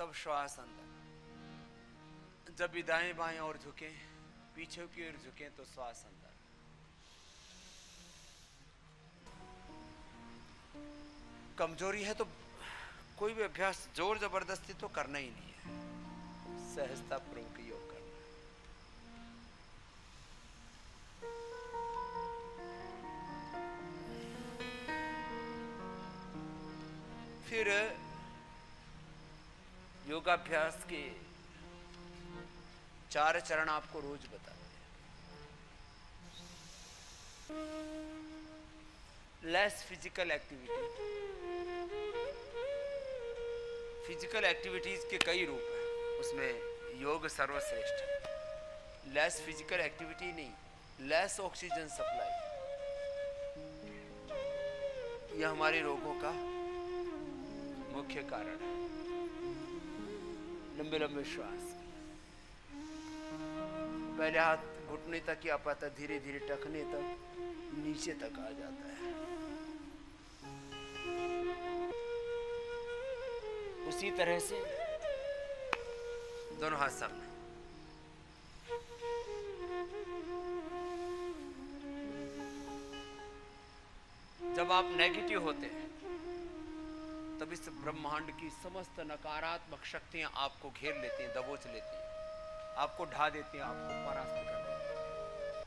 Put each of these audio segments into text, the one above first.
तब श्वास अंदर। जब भी दाएं बाएं और झुके, पीछे की ओर झुके तो श्वास अंदर। कमजोरी है तो कोई भी अभ्यास जोर जबरदस्ती तो करना ही नहीं है, सहजता पूर्वक योग करना। फिर योगाभ्यास के 4 चरण आपको रोज बताते हैं। Less physical activity. Physical activities के कई रूप हैं, उसमें योग सर्वश्रेष्ठ है। लेस फिजिकल एक्टिविटी नहीं, लेस ऑक्सीजन सप्लाई, यह हमारे रोगों का मुख्य कारण है। लंबे लंबे श्वास, पहले हाथ घुटने तक ही आ पाता, धीरे धीरे टखने तक नीचे तक आ जाता है। उसी तरह से दोनों हाथ सामने। जब आप नेगेटिव होते हैं तब इस ब्रह्मांड की समस्त नकारात्मक शक्तियां आपको घेर लेती हैं, दबोच लेती हैं, आपको ढा देती हैं, आपको परास्त कर देती हैं।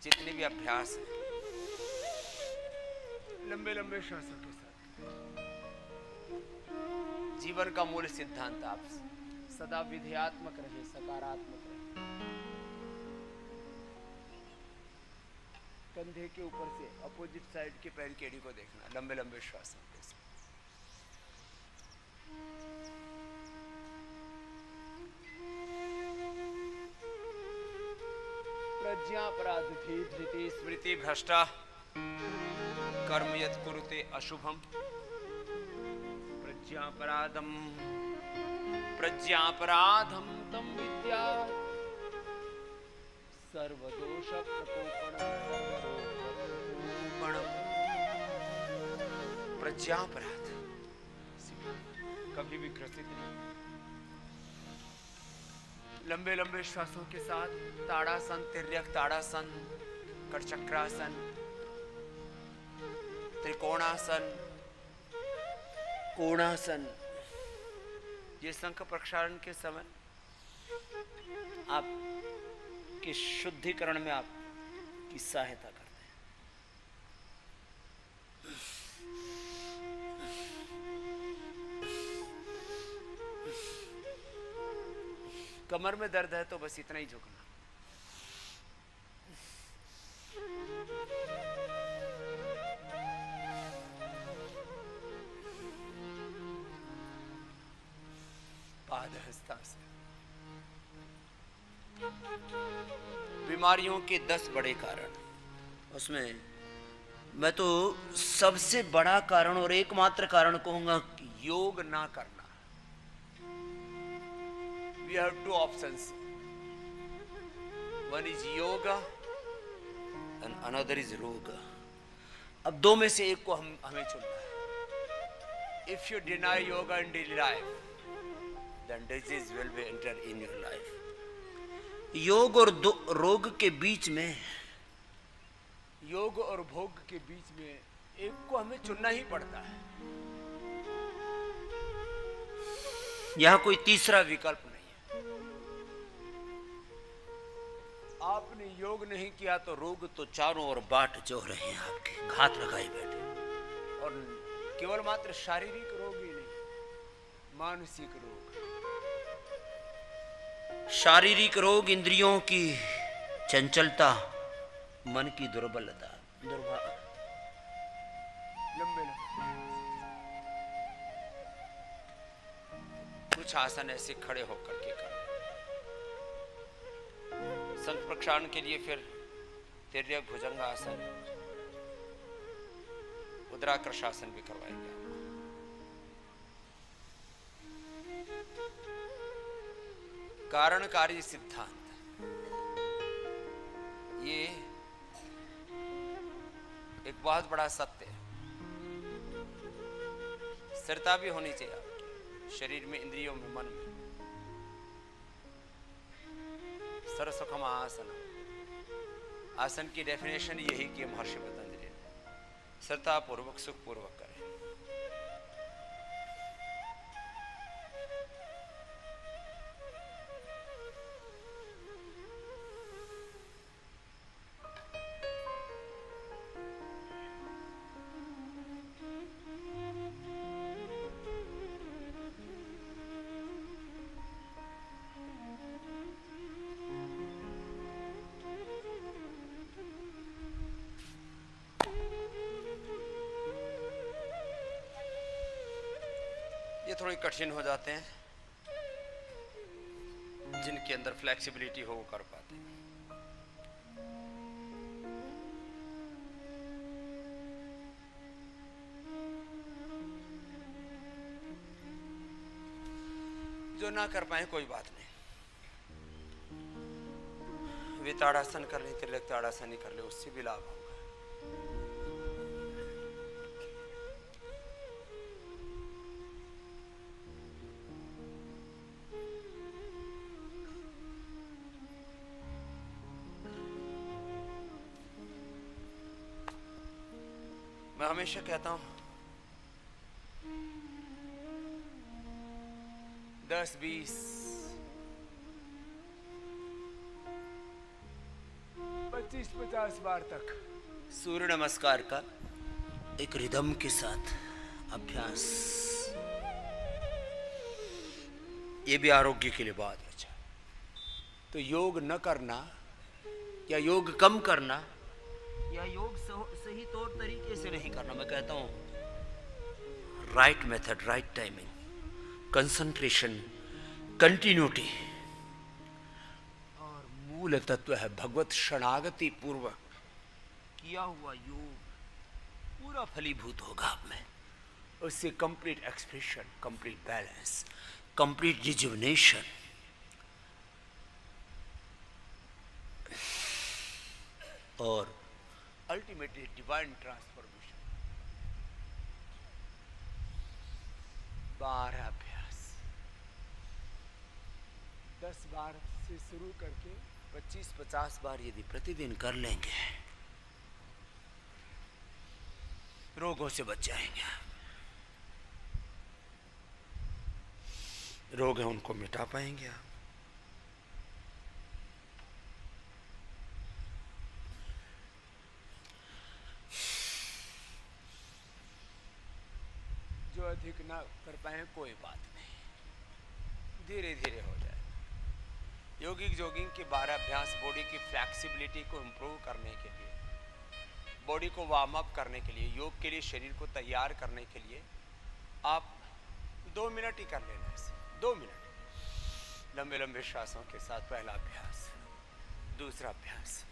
जितने भी अभ्यास हैं लंबे लंबे श्वासों के साथ, जीवन का मूल सिद्धांत आप सदा विधेयात्मक रहे, सकारात्मक रहे। कंधे के ऊपर से अपोजिट साइड के पैर की एड़ी को देखना, लंबे लंबे श्वासों के साथ। प्रज्ञापराधी धृति स्मृति भ्रष्टा कर्म यत् कुरुते अशुभम प्रज्ञापराधम प्रज्ञापराधम तम विद्या सर्वदोष प्रकोपणम। प्रज्ञापराध कभी भी ग्रसित नहीं। लंबे लंबे श्वासों के साथ ताड़ासन, तिर्यक ताड़ासन, कटचक्रासन, त्रिकोणासन, कोणासन, ये शंख प्रक्षालन के समय आप के शुद्धिकरण में आपकी सहायता करते हैं। कमर में दर्द है तो बस इतना ही झुकना। पादहस्तासन। बीमारियों के 10 बड़े कारण, उसमें मैं तो सबसे बड़ा कारण और एकमात्र कारण कहूंगा कि योग ना करना। We have 2 options. One is yoga and another is roga. अब 2 में से एक को हमें चुनना है। If you deny yoga in daily life, then disease will be enter in your life. योग और रोग के बीच में, योग और भोग के बीच में एक को हमें चुनना ही पड़ता है। यहां कोई तीसरा विकल्प नहीं है। आपने योग नहीं किया तो रोग तो चारों ओर बाट जो रहे हैं, आपके घात लगाए बैठे। और केवल मात्र शारीरिक रोग ही नहीं, मानसिक रोग। शारीरिक रोग इंद्रियों की चंचलता, मन की दुर्बलता, दुर्भाग्य। लंबे कुछ आसन ऐसे खड़े होकर के करना। शंख प्रक्षालन के लिए फिर तिर्यक भुजंगासन, उद्राकृशासन भी करवाएंगे। कारणकारी सिद्धांत, ये एक बहुत बड़ा सत्य है। स्थिरता भी होनी चाहिए आपकी। शरीर में, इंद्रियों में, मन में। सरसुखम आसन, आसन की डेफिनेशन यही की महर्षि पतंजलि ने, श्रद्धा पूर्वक सुख पूर्वक करें। ये थोड़े कठिन हो जाते हैं, जिनके अंदर फ्लेक्सिबिलिटी हो वो कर पाते हैं। जो ना कर पाए कोई बात नहीं, वे ताड़ासन कर ले, त्रिलक ताड़ासन ही कर ले, उससे भी लाभ होगा। मैं हमेशा कहता हूं 10, 20, 25, 50 बार तक सूर्य नमस्कार का एक रिदम के साथ अभ्यास, ये भी आरोग्य के लिए बहुत अच्छा। तो योग न करना या योग कम करना या योग सही तौर तरीके से नहीं करना, मैं कहता हूं right method, right timing, concentration, continuity और मूल तत्व है भगवत शरणागति पूर्वक किया हुआ योग पूरा फलीभूत होगा आप में। उससे complete expression, complete balance, complete rejuvenation और अल्टीमेटली डिवाइन ट्रांसफॉर्मेशन। 12 अभ्यास 10 बार से शुरू करके 25-50 बार यदि प्रतिदिन कर लेंगे, रोगों से बच जाएंगे। रोग है उनको मिटा पाएंगे आप। जो अधिक ना कर पाए कोई बात नहीं, धीरे धीरे हो जाए। योगिक जॉगिंग के 12 अभ्यास बॉडी की फ्लेक्सिबिलिटी को इम्प्रूव करने के लिए, बॉडी को वार्म अप करने के लिए, योग के लिए शरीर को तैयार करने के लिए आप 2 मिनट ही कर लेना इसे। 2 मिनट लंबे लंबे श्वासों के साथ पहला अभ्यास, दूसरा अभ्यास,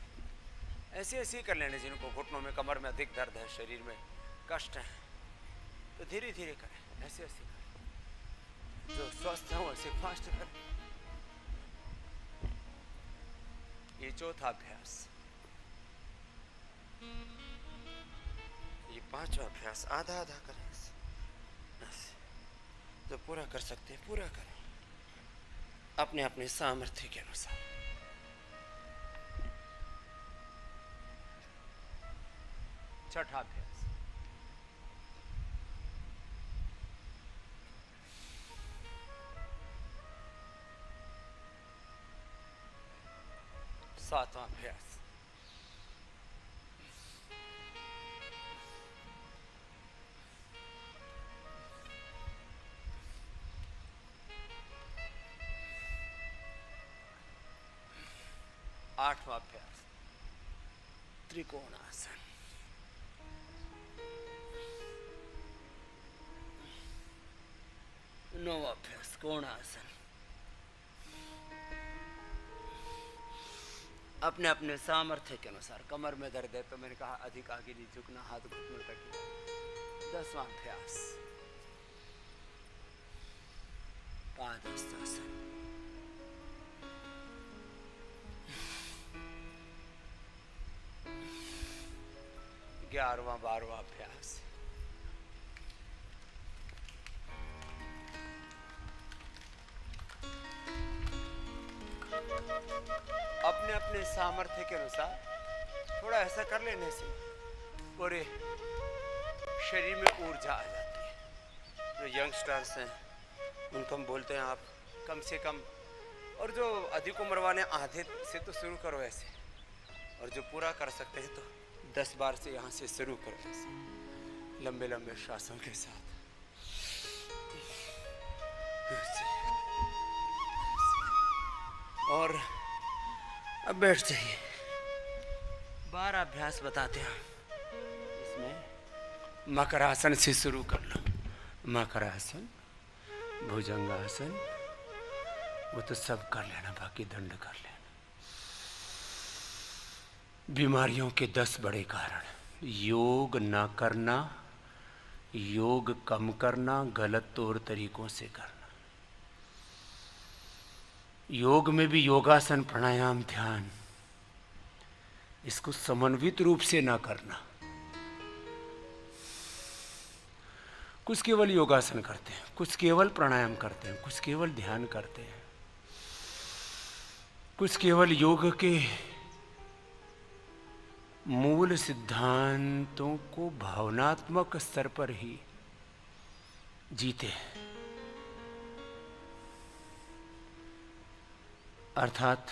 ऐसे ऐसे ही कर लेने। जिनको घुटनों में, कमर में अधिक दर्द है, शरीर में कष्ट है, तो धीरे धीरे करें, ऐसे ऐसे करें। जो स्वस्थ है वैसे फास्ट करें। ये चौथा अभ्यास, ये पांचवा अभ्यास, आधा आधा करें। जो पूरा कर सकते हैं पूरा करें अपने अपने सामर्थ्य के अनुसार। छठा अभ्यास, सातवां अभ्यास, आठवां अभ्यास त्रिकोणासन, नौवां अभ्यास कोणासन। अपने अपने सामर्थ्य के अनुसार। कमर में दर्द है तो मैंने कहा अधिक आगे नहीं झुकना, हाथ घुटनों तक। 10वां अभ्यास पादहस्तासन। 11वां 12वां अभ्यास अपने अपने सामर्थ्य के अनुसार थोड़ा ऐसा कर लेने से पूरे शरीर में ऊर्जा आ जाती है। जो यंगस्टर्स हैं उनको हम बोलते हैं आप कम से कम, और जो अधिक उम्र वाले आधे से तो शुरू करो ऐसे, और जो पूरा कर सकते हैं तो 10 बार से यहाँ से शुरू करो ऐसे लंबे लंबे श्वासों के साथ। और अब बैठ जाइए। 12 अभ्यास बताते हैं इसमें। मकरासन से शुरू कर लो। मकरासन, भुजंगासन, वो तो सब कर लेना, बाकी दंड कर लेना। बीमारियों के 10 बड़े कारण। योग ना करना, योग कम करना, गलत तौर तरीकों से करना। योग में भी योगासन, प्राणायाम, ध्यान, इसको समन्वित रूप से ना करना। कुछ केवल योगासन करते हैं, कुछ केवल प्राणायाम करते हैं, कुछ केवल ध्यान करते हैं, कुछ केवल योग के मूल सिद्धांतों को भावनात्मक स्तर पर ही जीते हैं। अर्थात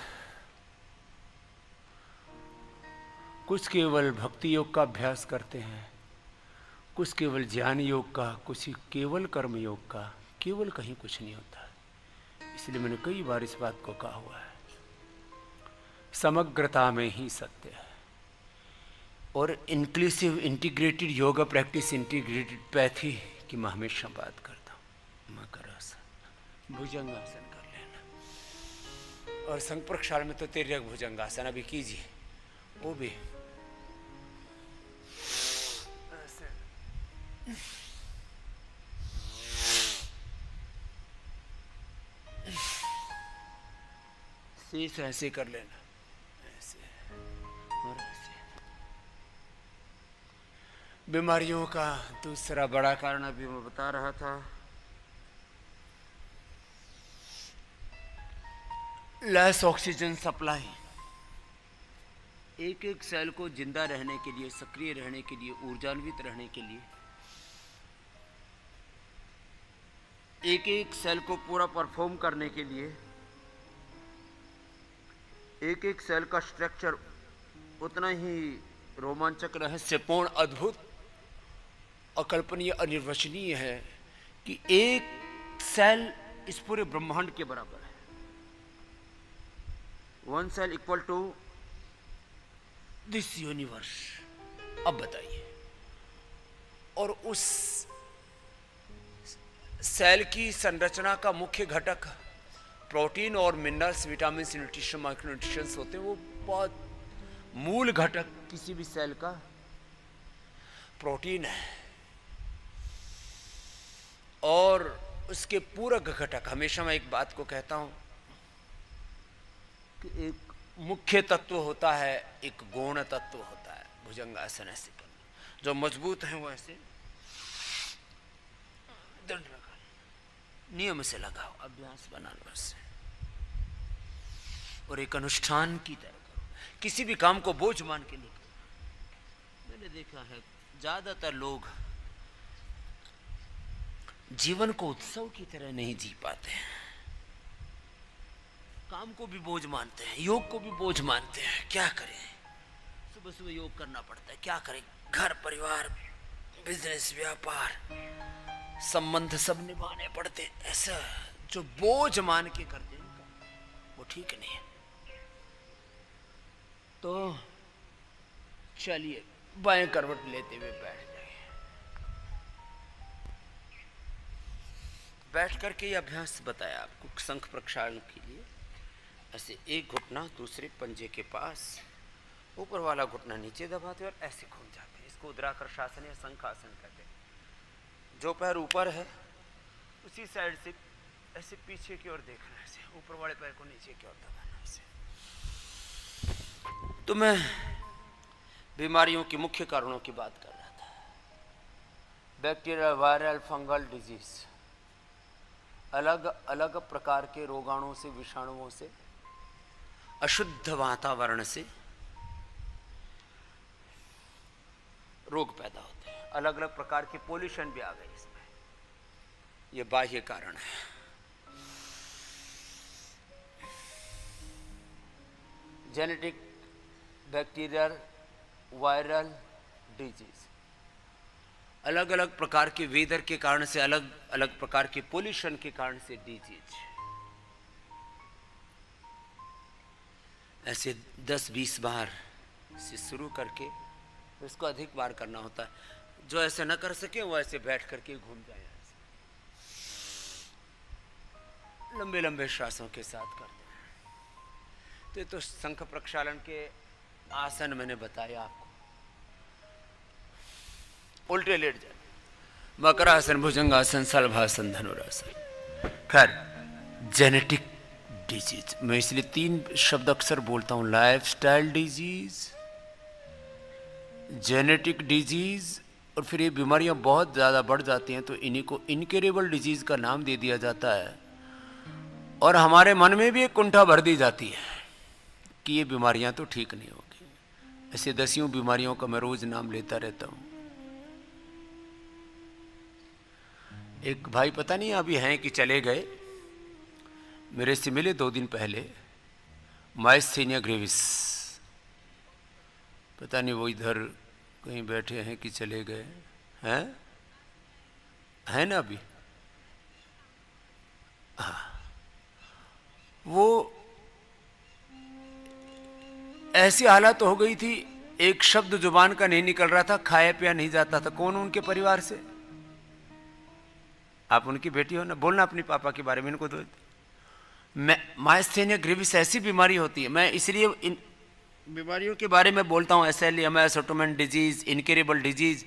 कुछ केवल भक्ति योग का अभ्यास करते हैं, कुछ केवल ज्ञान योग का, कुछ केवल कर्म योग का। केवल कहीं कुछ नहीं होता। इसलिए मैंने कई बार इस बात को कहा हुआ है, समग्रता में ही सत्य है। और inclusive integrated yoga practice, integrated pathy की मैं हमेशा बात करता हूँ। मकरासन, भुजंगासन कर लेना। और संघ प्रक्षाल में तो तिर्यक भुजंगासन अभी कीजिए, वो भी शीश ऐसे कर लेना, ऐसे और ऐसे। बीमारियों का दूसरा बड़ा कारण अभी मैं बता रहा था, लेस ऑक्सीजन सप्लाई। एक एक सेल को जिंदा रहने के लिए, सक्रिय रहने के लिए, ऊर्जान्वित रहने के लिए, एक एक सेल को पूरा परफॉर्म करने के लिए, एक एक सेल का स्ट्रक्चर उतना ही रोमांचक, रहस्यपूर्ण, अद्भुत, अकल्पनीय, अनिर्वचनीय है कि एक सेल इस पूरे ब्रह्मांड के बराबर है। 1 cell equal to this universe. अब बताइए, और उस सेल की संरचना का मुख्य घटक प्रोटीन और मिनरल्स, विटामिन, न्यूट्रिशन, माइक्रोन्यूट्रिशंस होते हैं। वो बहुत मूल घटक किसी भी सेल का प्रोटीन है। और उसके पूरक घटक, हमेशा मैं एक बात को कहता हूं कि एक मुख्य तत्व होता है, एक गौण तत्व होता है। भुजंगासन ऐसे करना, जो मजबूत है वो ऐसे दंड लगा, नियम से लगाओ, अभ्यास बना लो उससे, और एक अनुष्ठान की तरह करो। किसी भी काम को बोझ मान के नहीं करो। मैंने देखा है ज्यादातर लोग जीवन को उत्सव की तरह नहीं जी पाते हैं। काम को भी बोझ मानते हैं, योग को भी बोझ मानते हैं। क्या करें, सुबह सुबह योग करना पड़ता है, क्या करें, घर परिवार, बिजनेस, व्यापार, संबंध सब निभाने पड़ते। ऐसा जो बोझ मान के करते हैं वो ठीक नहीं है। तो चलिए बाएं करवट लेते हुए बैठ जाइए। बैठ करके ये अभ्यास बताया आपको शंख प्रक्षालन के लिए। ऐसे एक घुटना दूसरे पंजे के पास, ऊपर वाला घुटना नीचे दबाते और ऐसे घूम जाते हैं। इसको उद्राकर्षासन या शंखासन कहते हैं। जो पैर ऊपर है उसी साइड से ऐसे पीछे की ओर देखना, ऐसे ऊपर वाले पैर को नीचे की ओर दबाना ऐसे। तो मैं बीमारियों के मुख्य कारणों की बात कर रहा था। बैक्टीरियल, वायरल, फंगल डिजीज, अलग अलग प्रकार के रोगाणुओं से, विषाणुओं से अशुद्ध वातावरण से रोग पैदा होते हैं। अलग अलग प्रकार के पोल्यूशन भी आ गए इसमें, ये बाह्य कारण है। जेनेटिक, बैक्टीरियल, वायरल डिजीज, अलग अलग प्रकार के वेदर के कारण से, अलग अलग प्रकार के पोल्यूशन के कारण से डिजीज। ऐसे 10-20 बार से शुरू करके इसको अधिक बार करना होता है। जो ऐसे न कर सके वो ऐसे बैठ करके घूम जाए, लंबे लंबे श्वासों के साथ करते हैं। तो शंख प्रक्षालन के आसन मैंने बताया आपको। उल्टे लेट जाए, मकरासन, भुजंगासन, शलभासन, धनुरासन। खैर, जेनेटिक डिजीज, मैं इसलिए 3 शब्द अक्सर बोलता हूं, लाइफस्टाइल डिजीज, जेनेटिक डिजीज, और फिर ये बीमारियां बहुत ज़्यादा बढ़ जाती हैं तो इन्हीं को इनक्योरेबल डिजीज का नाम दे दिया जाता है। और हमारे मन में भी एक कुंठा भर दी जाती है कि ये बीमारियां तो ठीक नहीं होगी। ऐसे दसियों बीमारियों का मैं रोज नाम लेता रहता हूं। एक भाई पता नहीं अभी हैं कि चले गए, मेरे से मिले 2 दिन पहले, माइस्थेनिया ग्रेविस। पता नहीं वो इधर कहीं बैठे हैं कि चले गए हैं, है ना अभी? हाँ, वो ऐसी हालत हो गई थी, एक शब्द जुबान का नहीं निकल रहा था, खाया पिया नहीं जाता था। कौन उनके परिवार से? आप उनकी बेटी हो ना, बोलना अपनी पापा के बारे में इनको दो। माइस्थेनिया ग्रेविस ऐसी बीमारी होती है, मैं इसलिए इन बीमारियों के बारे में बोलता हूँ। SLEMS, autoimmune disease, incurable disease,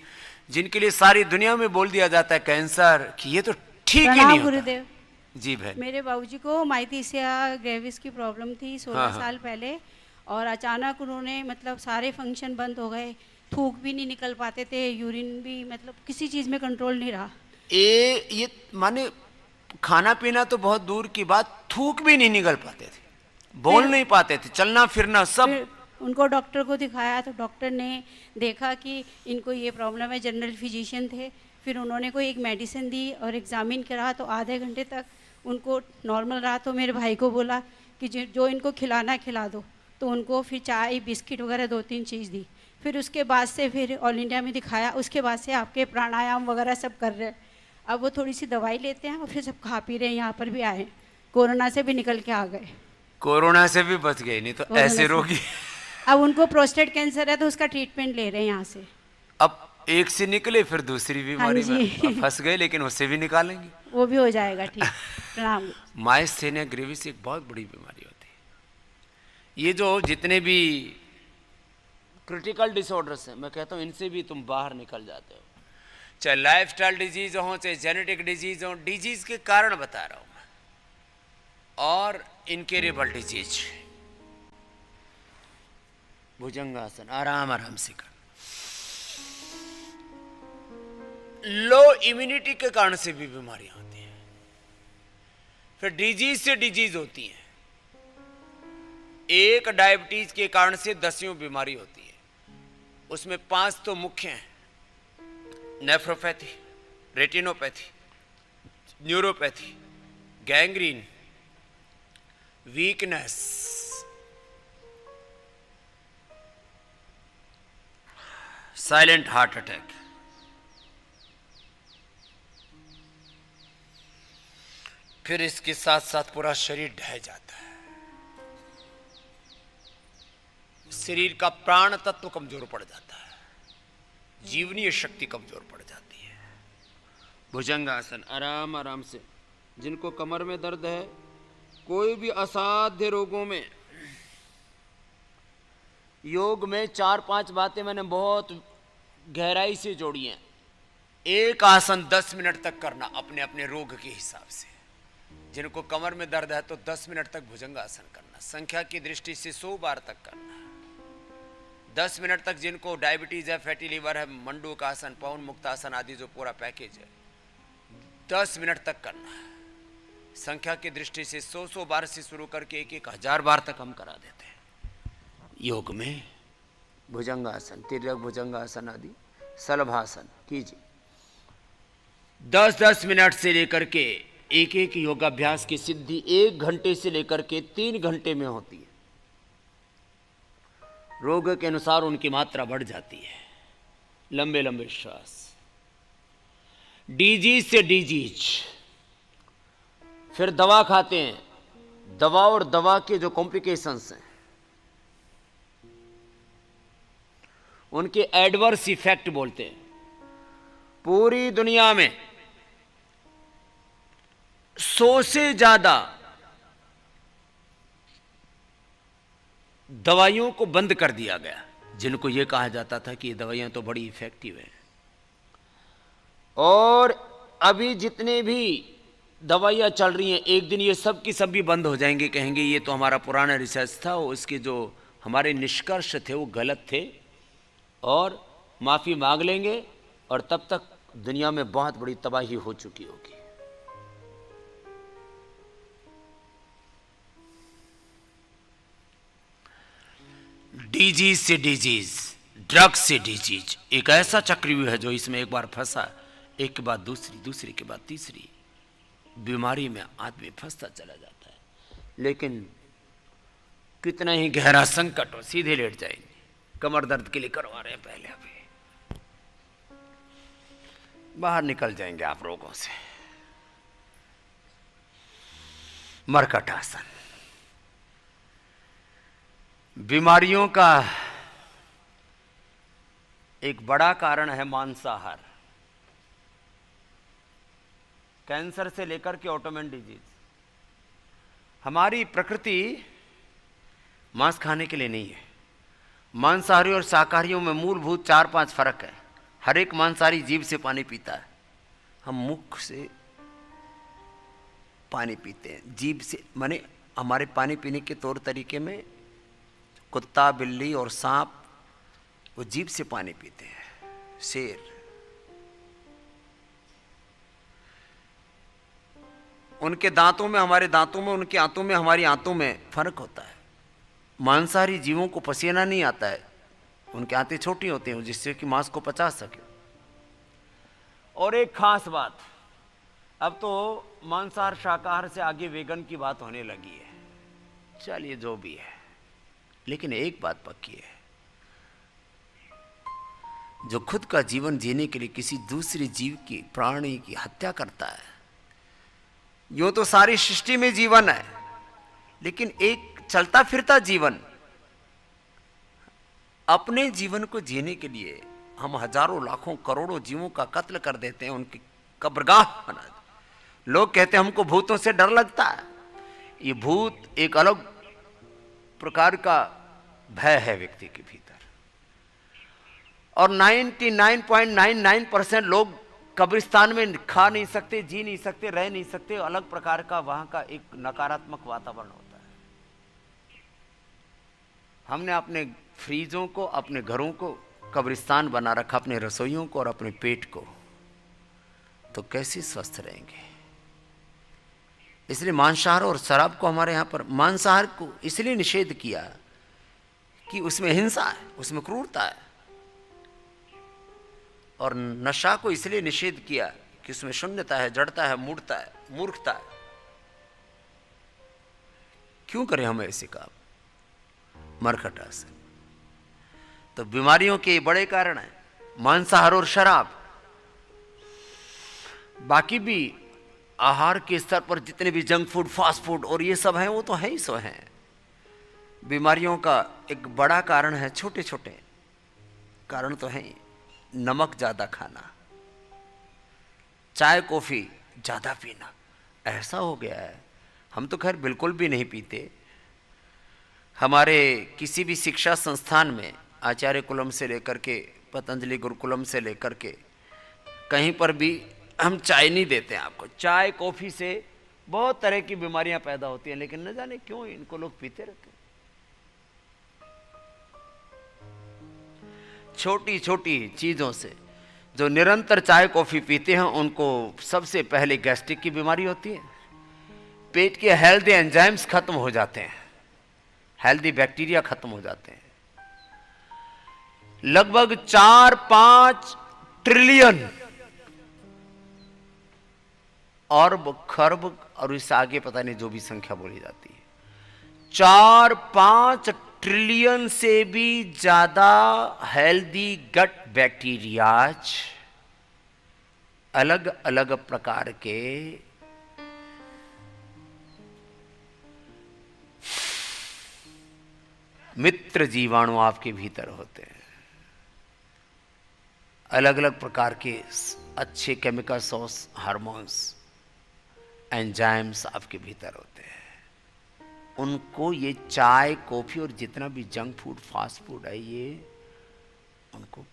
जिनके लिए सारी दुनिया में बोल दिया जाता है कैंसर, कि ये तो ठीक ही नहीं होता। जी भाई, मेरे बाबूजी को माइस्थेनिया ग्रेविस की प्रॉब्लम थी 16 साल पहले, और अचानक उन्होंने मतलब सारे फंक्शन बंद हो गए, थूक भी नहीं निकल पाते थे, यूरिन भी मतलब किसी चीज़ में कंट्रोल नहीं रहा। ये माने खाना पीना तो बहुत दूर की बात, थूक भी नहीं निकल पाते थे, बोल नहीं पाते थे, चलना फिरना सब। उनको डॉक्टर को दिखाया तो डॉक्टर ने देखा कि इनको ये प्रॉब्लम है, जनरल फिजिशियन थे। फिर उन्होंने कोई एक मेडिसिन दी और एग्जामिन करा तो आधे घंटे तक उनको नॉर्मल रहा। तो मेरे भाई को बोला कि जो इनको खिलाना खिला दो, तो उनको फिर चाय बिस्किट वगैरह 2-3 चीज़ दी। फिर उसके बाद से फिर ऑल इंडिया में दिखाया, उसके बाद से आपके प्राणायाम वगैरह सब कर रहे हैं। अब वो थोड़ी सी दवाई लेते हैं और फिर सब खा पी रहे हैं। यहाँ पर भी आए, कोरोना से भी निकल के आ गए। कोरोना से भी बच गए, नहीं तो ऐसे रोगी। अब उनको प्रोस्टेट कैंसर है तो उसका ट्रीटमेंट ले रहे हैं यहाँ से। अब एक से निकले फिर दूसरी बीमारी में फंस गए, लेकिन उससे भी निकालेंगे, वो भी हो जाएगा ठीक। प्रणाम। माइस्थेनिया ग्रेविस एक बहुत बड़ी बीमारी होती है। ये जो जितने भी क्रिटिकल डिसऑर्डर्स हैं, मैं कहता हूँ इनसे भी तुम बाहर निकल जाते हो, चाहे लाइफस्टाइल डिजीज हो, चाहे जेनेटिक डिजीज हो। डिजीज के कारण बता रहा हूं मैं, और इनक्योरेबल डिजीज। भुजंगासन आराम आराम से कर। लो इम्यूनिटी के कारण से भी बीमारियां होती हैं। फिर डिजीज से डिजीज होती हैं। एक डायबिटीज के कारण से 10 बीमारी होती है, उसमें 5 तो मुख्य हैं, nephropathy, retinopathy, neuropathy, gangrene, weakness, silent heart attack. फिर इसके साथ साथ पूरा शरीर ढह जाता है, शरीर का प्राण तत्व कमजोर पड़ जाता है, जीवनीय शक्ति कमजोर पड़ जाती है। भुजंगासन आराम आराम से। जिनको कमर में दर्द है, कोई भी असाध्य रोगों में, योग में 4-5 बातें मैंने बहुत गहराई से जोड़ी हैं। एक आसन 10 मिनट तक करना अपने अपने रोग के हिसाब से। जिनको कमर में दर्द है तो 10 मिनट तक भुजंगासन करना, संख्या की दृष्टि से 100 बार तक करना। 10 मिनट तक जिनको डायबिटीज है, फैटी लीवर है, मंडूक आसन, पवन मुक्त आसन आदि जो पूरा पैकेज है, 10 मिनट तक करना है। संख्या की दृष्टि से 100 बार से शुरू करके 1,000 बार तक हम करा देते हैं। योग में भुजंगासन, तिर्यक भुजंगासन आदि शलभासन कीजिए। 10-10 मिनट से लेकर के एक योगाभ्यास की सिद्धि 1 घंटे से लेकर के 3 घंटे में होती है। रोग के अनुसार उनकी मात्रा बढ़ जाती है। लंबे लंबे श्वास, डीजीज से डीजीज। फिर दवा खाते हैं, दवा और दवा के जो कॉम्प्लिकेशंस हैं, उनके एडवर्स इफेक्ट बोलते हैं। पूरी दुनिया में 100 से ज्यादा दवाइयों को बंद कर दिया गया, जिनको यह कहा जाता था कि ये दवाइयां तो बड़ी इफेक्टिव हैं। और अभी जितने भी दवाइयां चल रही हैं, एक दिन ये सब की सब भी बंद हो जाएंगे। कहेंगे ये तो हमारा पुराना रिसर्च था, उसके जो हमारे निष्कर्ष थे वो गलत थे, और माफ़ी मांग लेंगे, और तब तक दुनिया में बहुत बड़ी तबाही हो चुकी होगी। डिजीज से डिजीज, ड्रग्स से डिजीज, एक ऐसा चक्रव्यूह है जो इसमें एक बार फंसा, एक के बाद दूसरी, दूसरी के बाद तीसरी बीमारी में आदमी फंसता चला जाता है। लेकिन कितना ही गहरा संकट हो, सीधे लेट जाएंगे। कमर दर्द के लिए करवा रहे हैं पहले, अभी बाहर निकल जाएंगे आप रोगों से। मरकट आसन। बीमारियों का एक बड़ा कारण है मांसाहार, कैंसर से लेकर के ऑटोइम्यून डिजीज। हमारी प्रकृति मांस खाने के लिए नहीं है। मांसाहारी और शाकाहारियों में मूलभूत 4-5 फर्क है। हर एक मांसाहारी जीभ से पानी पीता है, हम मुख से पानी पीते हैं। जीभ से माने हमारे पानी पीने के तौर तरीके में कुत्ता, बिल्ली और सांप वो जीभ से पानी पीते हैं। शेर, उनके दांतों में हमारे दांतों में, उनके आंतों में हमारी आंतों में फर्क होता है। मांसाहारी जीवों को पसीना नहीं आता है, उनके आंतें छोटी होती हैं जिससे कि मांस को पचा सके। और एक खास बात, अब तो मांसाहार शाकाहार से आगे वेगन की बात होने लगी है। चलिए जो भी है, लेकिन एक बात पक्की है, जो खुद का जीवन जीने के लिए किसी दूसरे जीव की, प्राणी की हत्या करता है, यूं तो सारी सृष्टि में जीवन है, लेकिन एक चलता फिरता जीवन, अपने जीवन को जीने के लिए हम हजारों लाखों करोड़ों जीवों का कत्ल कर देते हैं, उनकी कब्रगाह बना देते। लोग कहते हैं हमको भूतों से डर लगता है। ये भूत एक अलग प्रकार का भय है व्यक्ति के भीतर, और 99.99% लोग कब्रिस्तान में खा नहीं सकते, जी नहीं सकते, रह नहीं सकते। अलग प्रकार का वहां का एक नकारात्मक वातावरण होता है। हमने अपने फ्रीजों को, अपने घरों को कब्रिस्तान बना रखा, अपने रसोइयों को और अपने पेट को, तो कैसे स्वस्थ रहेंगे? इसलिए मांसाहार और शराब को हमारे यहाँ पर, मांसाहार को इसलिए निषेध किया कि उसमें हिंसा है, उसमें क्रूरता है, और नशा को इसलिए निषेध किया कि उसमें शून्यता है, जड़ता है, मूढ़ता है, मूर्खता है। क्यों करें हम ऐसे काम? मरकट आसन। तो बीमारियों के बड़े कारण है मांसाहार और शराब। बाकी भी आहार के स्तर पर जितने भी जंक फूड, फास्ट फूड और ये सब हैं, वो तो है ही सो हैं। बीमारियों का एक बड़ा कारण है, छोटे छोटे कारण तो हैं। नमक ज़्यादा खाना, चाय कॉफ़ी ज़्यादा पीना, ऐसा हो गया है। हम तो खैर बिल्कुल भी नहीं पीते। हमारे किसी भी शिक्षा संस्थान में आचार्य कुलम से लेकर के पतंजलि गुरुकुलम से लेकर के कहीं पर भी हम चाय नहीं देते हैं आपको। चाय कॉफ़ी से बहुत तरह की बीमारियां पैदा होती हैं, लेकिन न जाने क्यों इनको लोग पीते रहते हैं। छोटी छोटी चीज़ों से जो निरंतर चाय कॉफ़ी पीते हैं उनको सबसे पहले गैस्ट्रिक की बीमारी होती है, पेट के हेल्दी एंजाइम्स खत्म हो जाते हैं, हेल्दी बैक्टीरिया खत्म हो जाते हैं। लगभग 4-5 ट्रिलियन अरब खरब और इससे आगे पता नहीं जो भी संख्या बोली जाती है, 4-5 ट्रिलियन से भी ज्यादा हेल्दी गट बैक्टीरियाज अलग अलग प्रकार के मित्र जीवाणु आपके भीतर होते हैं। अलग अलग प्रकार के अच्छे केमिकल सोर्स, हार्मोन्स, एंजाइम्स आपके भीतर होते हैं। उनको ये चाय, कॉफी और जितना भी जंक फूड, फास्ट फूड है, ये उनको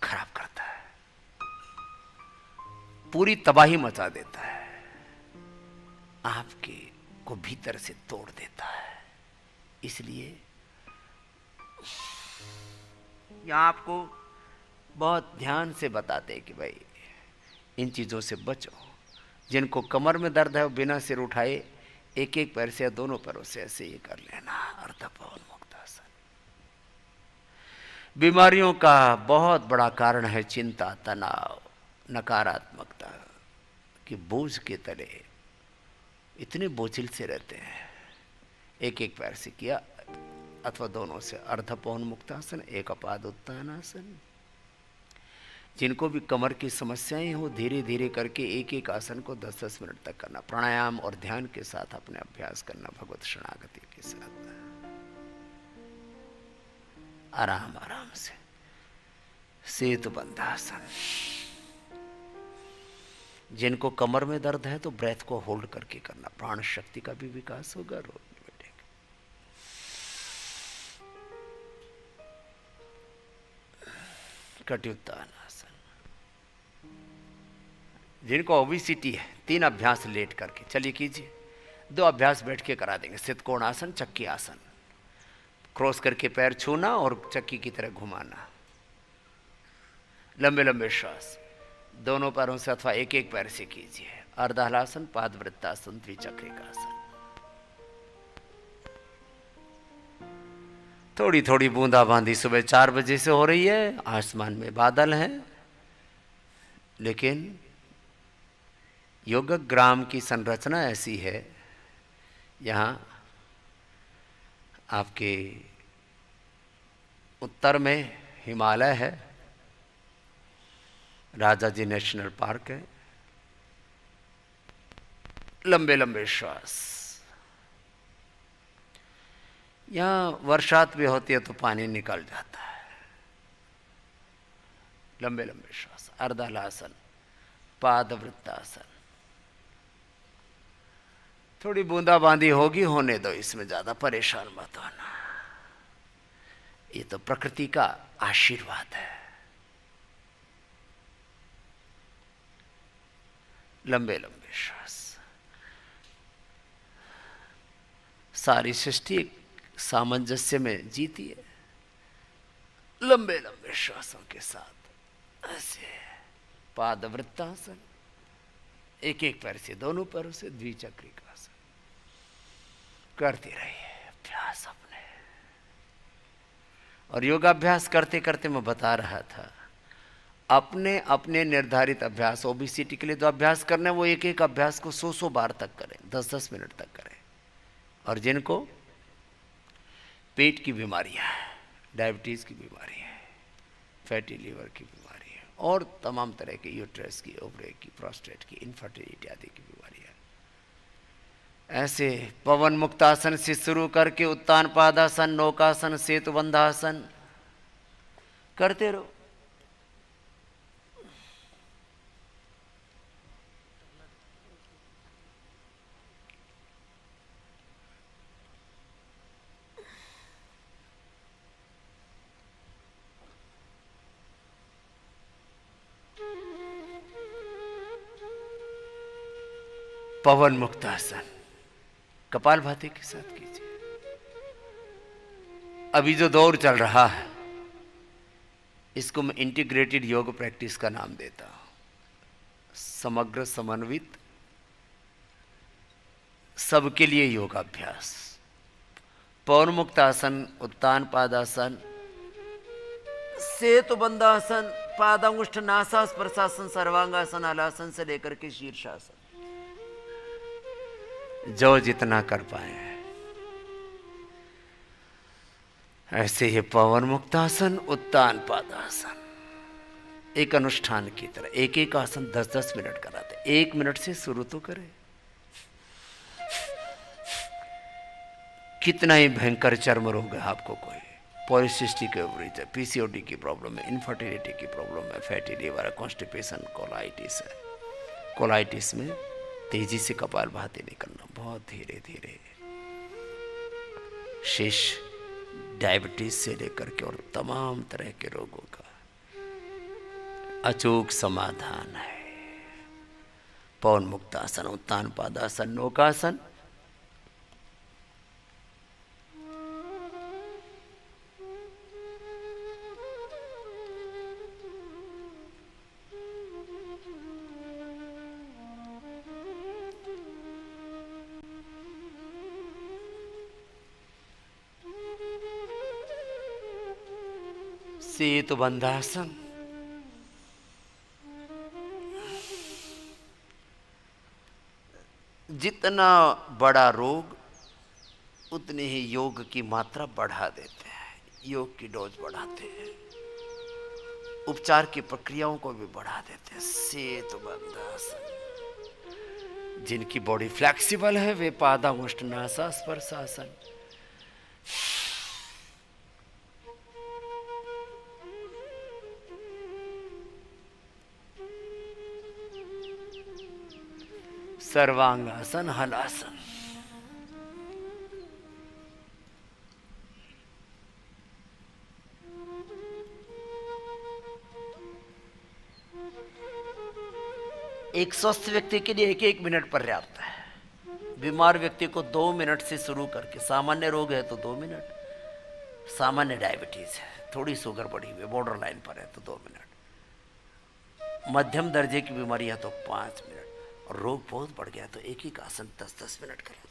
खराब करता है, पूरी तबाही मचा देता है, आपके को भीतर से तोड़ देता है। इसलिए यहां आपको बहुत ध्यान से बताते हैं कि भाई इन चीजों से बचो। जिनको कमर में दर्द है वो बिना सिर उठाए एक एक पैर से या दोनों पैरों से ऐसे ही कर लेना, अर्धपवनमुक्तासन। बीमारियों का बहुत बड़ा कारण है चिंता, तनाव, नकारात्मकता कि बोझ के तले इतने बोझिल से रहते हैं। एक एक पैर से किया अथवा दोनों से अर्धपवनमुक्तासन, एक अपाद उत्तानासन। जिनको भी कमर की समस्याएं हो, धीरे धीरे करके एक एक आसन को 10-10 मिनट तक करना, प्राणायाम और ध्यान के साथ अपने अभ्यास करना, भगवत शरणागति के साथ आराम आराम से। सेतुबंधासन। जिनको कमर में दर्द है तो ब्रेथ को होल्ड करके करना, प्राण शक्ति का भी विकास होगा, रोग निपटेगा। कटियुत्तानासन। जिनको ओबेसिटी है 3 अभ्यास लेट करके, चलिए कीजिए। 2 अभ्यास बैठ के करा देंगे। सितकोण आसन, चक्की आसन, क्रॉस करके पैर छूना और चक्की की तरह घुमाना। लंबे लंबे श्वास दोनों पैरों से अथवा एक एक पैर से कीजिए। अर्धहलासन, पादवृत्तासन, द्विचक्रिकासन। थोड़ी थोड़ी बूंदाबांदी सुबह 4 बजे से हो रही है। आसमान में बादल हैं, लेकिन योगग्राम की संरचना ऐसी है, यहाँ आपके उत्तर में हिमालय है, राजाजी नेशनल पार्क है। लंबे लंबे श्वास। यहाँ वर्षात भी होती है तो पानी निकल जाता है। लंबे लंबे श्वास। अर्धहलासन, पादवृत्तासन। थोड़ी बूंदाबांदी होगी, होने दो, इसमें ज्यादा परेशान मत होना। ये तो प्रकृति का आशीर्वाद है। लंबे लंबे श्वास। सारी सृष्टि सामंजस्य में जीती है, लंबे लंबे श्वासों के साथ। ऐसे पादवृत्तासन, एक एक पैर से दोनों पैरों से द्विचक्रिकासन करते रहिए अभ्यास अपने। और योगाभ्यास करते करते मैं बता रहा था, अपने अपने निर्धारित अभ्यास, ओबेसिटी के लिए जो अभ्यास करना है वो एक एक अभ्यास को 100-100 बार तक करें, 10-10 मिनट तक करें। और जिनको पेट की बीमारियां है, डायबिटीज की बीमारी है, फैटी लीवर की बीमारी है, और तमाम तरह के यूट्रस की, ओवरी की, प्रोस्टेट की, इनफर्टिलिटी आदि की बीमारी है, ऐसे पवन मुक्तासन से शुरू करके उत्तान पादासन, नौकासन, सेतुबंधासन करते रहो। पवन मुक्तासन कपालभाति के साथ कीजिए। अभी जो दौर चल रहा है इसको मैं इंटीग्रेटेड योग प्रैक्टिस का नाम देता हूं। समग्र समन्वित सबके लिए योगाभ्यास। पवनमुक्तासन, उत्तान पादासन, सेतुबंधासन, पादांगुष्ठ नासास्पर्शासन, सर्वांगासन, हलासन से लेकर के शीर्षासन, जो जितना कर पाए। ऐसे ही पवन मुक्तासन, उत्तान पादासन एक अनुष्ठान की तरह एक एक आसन 10-10 मिनट कराते। 1 मिनट से शुरू तो करें। कितना ही भयंकर चर्म रोग है आपको, कोई पॉलिसिस्टिक ओवरीज है, पीसीओडी की प्रॉब्लम है, इनफर्टिलिटी की प्रॉब्लम है, फैटी लीवर है, कॉन्स्टिपेशन, कोलाइटिस है। कोलाइटिस में तेजी से कपालभाति निकलना, बहुत धीरे धीरे। शेष डायबिटीज से लेकर के और तमाम तरह के रोगों का अचूक समाधान है। पवन मुक्तासन, उत्तान पादासन, नौकासन, सेतुबंधासन, जितना बड़ा रोग उतने ही योग की मात्रा बढ़ा देते हैं, योग की डोज बढ़ाते हैं, उपचार की प्रक्रियाओं को भी बढ़ा देते हैं। सेतुबंधासन, जिनकी बॉडी फ्लेक्सिबल है वे पादांगुष्ठ नासास्पर्शासन, सर्वांगासन, हलासन, एक स्वस्थ व्यक्ति के लिए 1-1 मिनट पर्याप्त है। बीमार व्यक्ति को 2 मिनट से शुरू करके, सामान्य रोग है तो 2 मिनट, सामान्य डायबिटीज है, थोड़ी शुगर बढ़ी हुई, बॉर्डर लाइन पर है तो 2 मिनट, मध्यम दर्जे की बीमारी है तो 5 मिनट, और रोग बहुत बढ़ गया तो एक ही आसन 10-10 मिनट करें।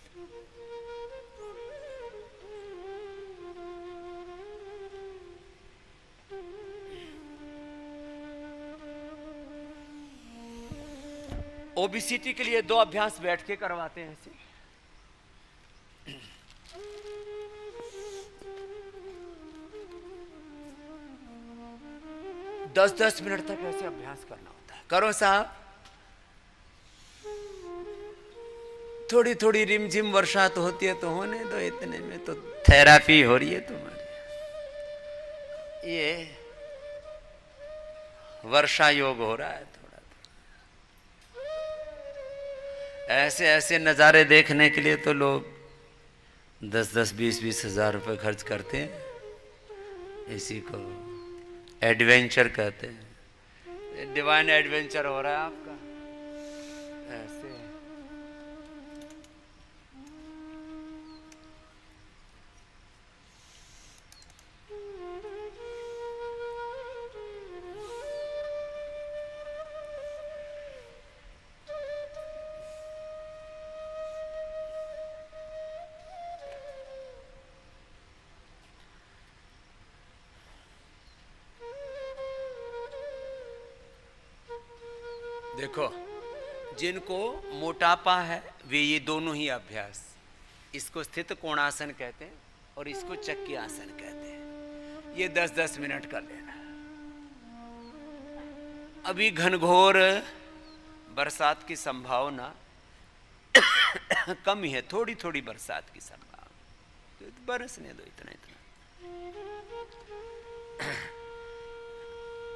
ओबेसिटी के लिए 2 अभ्यास बैठ के करवाते हैं ऐसे। 10-10 मिनट तक ऐसे अभ्यास करना होता है। करो साहब। थोड़ी थोड़ी रिमझिम वर्षा तो होती है तो होने दो, इतने में तो थेरापी हो रही है तुम्हारी। ये वर्षा योग हो रहा है। थोड़ा ऐसे ऐसे नज़ारे देखने के लिए तो लोग 10-10, 20-20 हज़ार रुपये खर्च करते हैं। इसी को एडवेंचर कहते हैं। डिवाइन एडवेंचर हो रहा है आपका ऐसे। देखो, जिनको मोटापा है वे ये दोनों ही अभ्यास, इसको स्थित कोणासन कहते हैं और इसको चक्की आसन कहते हैं, ये 10-10 मिनट कर लेना। अभी घनघोर बरसात की संभावना कम ही है, थोड़ी थोड़ी बरसात की संभावना, तो बरसने दो इतना इतना।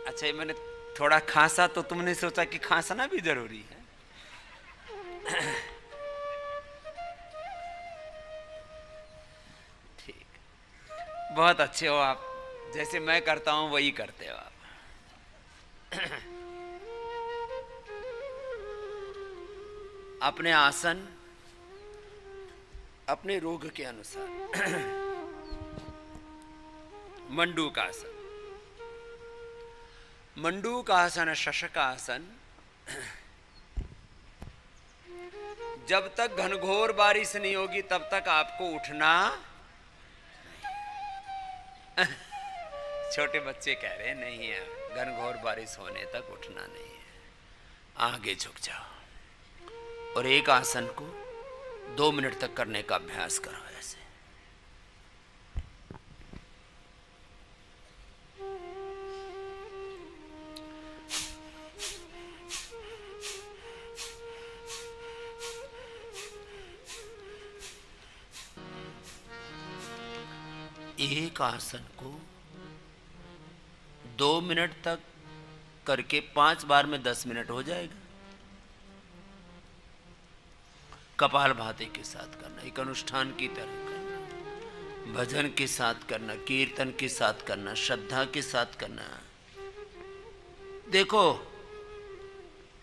अच्छा, ये मैंने थोड़ा खांसा तो तुमने सोचा कि खांसना भी जरूरी है। ठीक, बहुत अच्छे हो आप, जैसे मैं करता हूं वही करते हो आप। अपने आसन अपने रोग के अनुसार मंडूक आसन, मंडूक आसन, शशक आसन, जब तक घनघोर बारिश नहीं होगी तब तक आपको उठना। छोटे बच्चे कह रहे हैं नहीं है, घनघोर बारिश होने तक उठना नहीं है। आगे झुक जाओ और एक आसन को 2 मिनट तक करने का अभ्यास करो। ऐसे एक आसन को 2 मिनट तक करके 5 बार में 10 मिनट हो जाएगा। कपालभाति के साथ करना, एक अनुष्ठान की तरह करना, भजन के साथ करना, कीर्तन के साथ करना, श्रद्धा के साथ करना। देखो,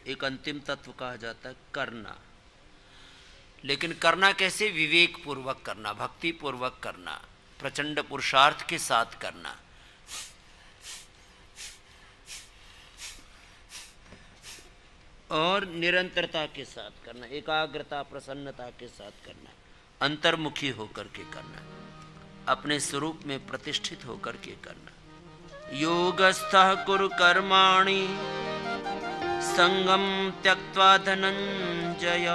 एक अंतिम तत्व कहा जाता है करना, लेकिन करना कैसे? विवेक पूर्वक करना, भक्ति पूर्वक करना, प्रचंड पुरुषार्थ के साथ करना। और निरंतरता के साथ करना, एकाग्रता प्रसन्नता के साथ करना, अंतर्मुखी होकर के करना, अपने स्वरूप में प्रतिष्ठित होकर के करना। योगस्थः कुरु कर्माणि संगम त्यक्त्वा धनंजय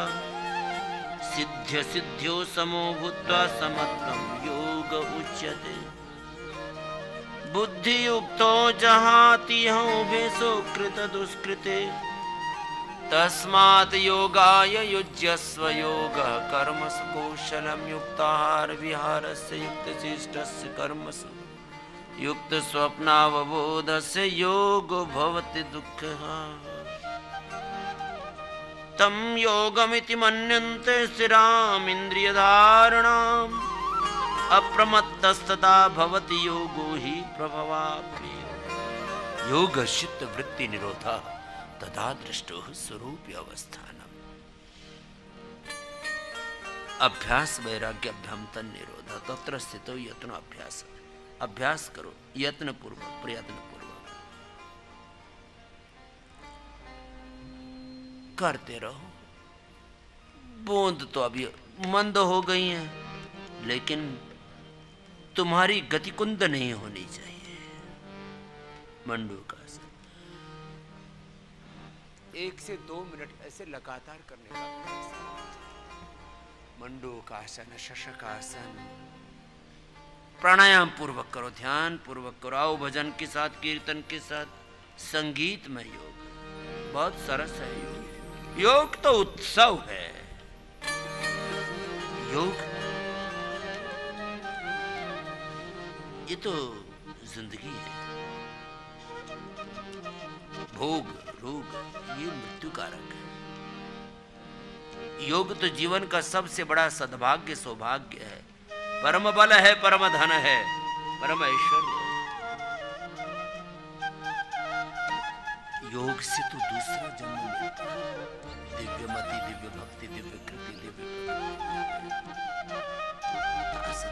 सिद्ध्य सिद्ध्यो समो भूत्वा समत्वं योग उच्यते। बुद्धि युक्तो जहाति भेषो कृत दुष्कृते तस्मात् योगाय युज्यस्व योगः कर्मसु कौशलं युक्ताहार विहारस्य युक्तचेष्टस्य कर्मसु युक्त स्वप्नावबोधस्य योगो भवति दुःखः। तं योगमिति मन्यन्ते स्थिराम् इन्द्रियधारणाम् अप्रमत्तस्तदा भवति योगो हि प्रभवाप्येव। योग चित्त वृत्ति निरोधः तदा दृष्टो स्वरूप अवस्थानम। अभ्यास वैराग्य अभ्याम तन निरोध तत्र स्थितो यत्न अभ्यास। अभ्यास करो यत्न पूर्वक, प्रयत्न पूर्वक करते रहो। बूंद तो अभी मंद हो गई है, लेकिन तुम्हारी गति कुंद नहीं होनी चाहिए। मंडूक 1 से 2 मिनट ऐसे लगातार करने का प्रयास करो। मंडूकासन, शशकासन, प्राणायाम पूर्वक करो, ध्यान पूर्वक करो। आओ भजन के साथ, कीर्तन के साथ, संगीत में योग बहुत सरस है। योग योग तो उत्सव है। योग ये तो जिंदगी है। भोग रोग ये मृत्यु कारक है। योग तो जीवन का सबसे बड़ा सद्भाग्य, सौभाग्य है। परम बल है, परम धन है, परम ऐश्वर्य। योग से तो दूसरा जन्म मिलता है। दिव्य मति, दिव्य भक्ति, दिव्य कृति, दिव्य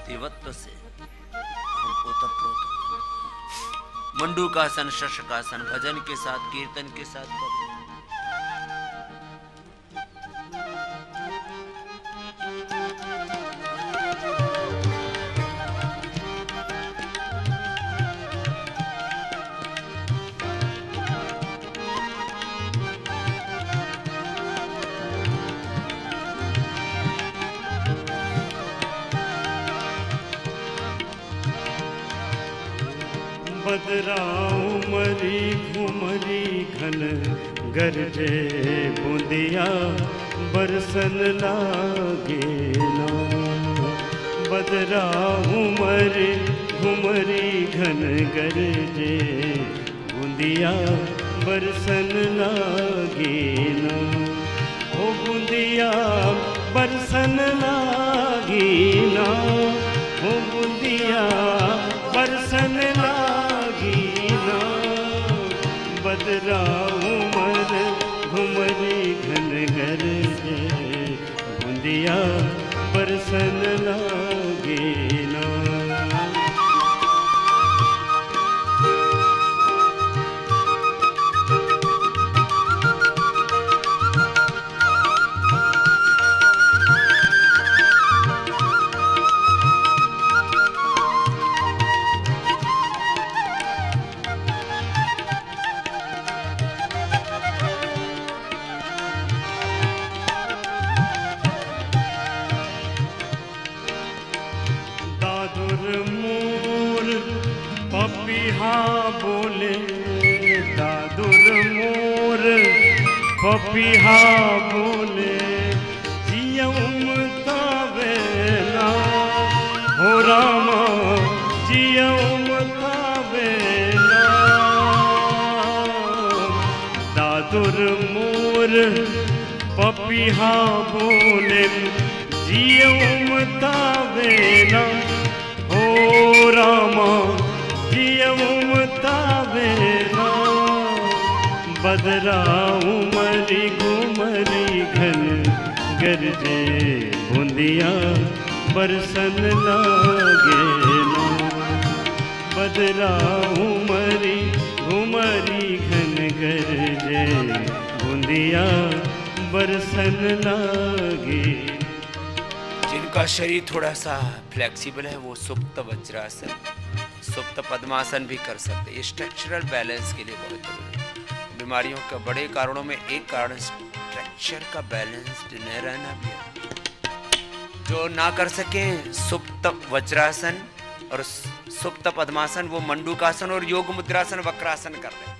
देवत्व से हम ओतप्रोत। मंडूकासन, शशकासन भजन के साथ, कीर्तन के साथ करो। बदराऊ मरी घुमरी घन गरजे बूंदिया बरसन लागे ना। बदराऊ मरी घुमरी घन गरजे बूंदिया बरसन लागे ना। ओ बूंदिया बरसन लागे ना, ओ बूंदिया बरसन लागी ना। बदराऊ मर घुमरी घन गरजे बूंदिया बरसन लागे ना। पपिहा बोले जियम तावेना हो रामा जियम तावेना दादुर मोर पपिहा बोले जियम तावेना हो रामा जियम तावेना बदरा उमरी घुमरी घन गरजे बूंदिया बरसन लागे ना बदरा उमरी घुमरी घन गरजे बूंदिया बरसन लागे। जिनका शरीर थोड़ा सा फ्लेक्सिबल है वो सुप्त वज्रासन, सुप्त पद्मासन भी कर सकते हैं। ये स्ट्रक्चरल बैलेंस के लिए बहुत जरूरी है। बीमारियों का बड़े कारणों में एक कारण स्ट्रक्चर का बैलेंस न रहना भी है। जो ना कर सके सुप्त वज्रासन और सुप्त पद्मासन वो मंडूकासन और योग मुद्रासन वक्रासन कर रहे हैं।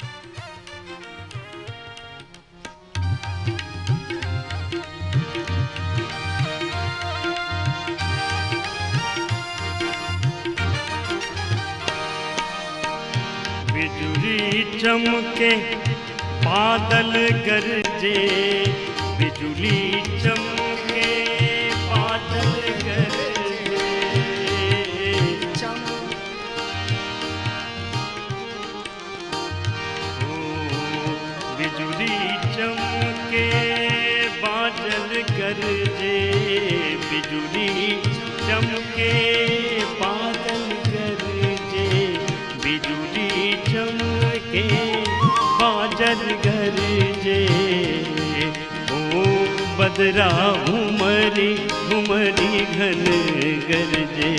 बिजुली चमके बादल गरजे बिजुली चमके बादल गरजे बिजुली चमके बादल गरजे बिजुली चमके बादल गरजे बिजुली चमके बादल गरजे ओ बदरा उमरी घुमरी घन गरजे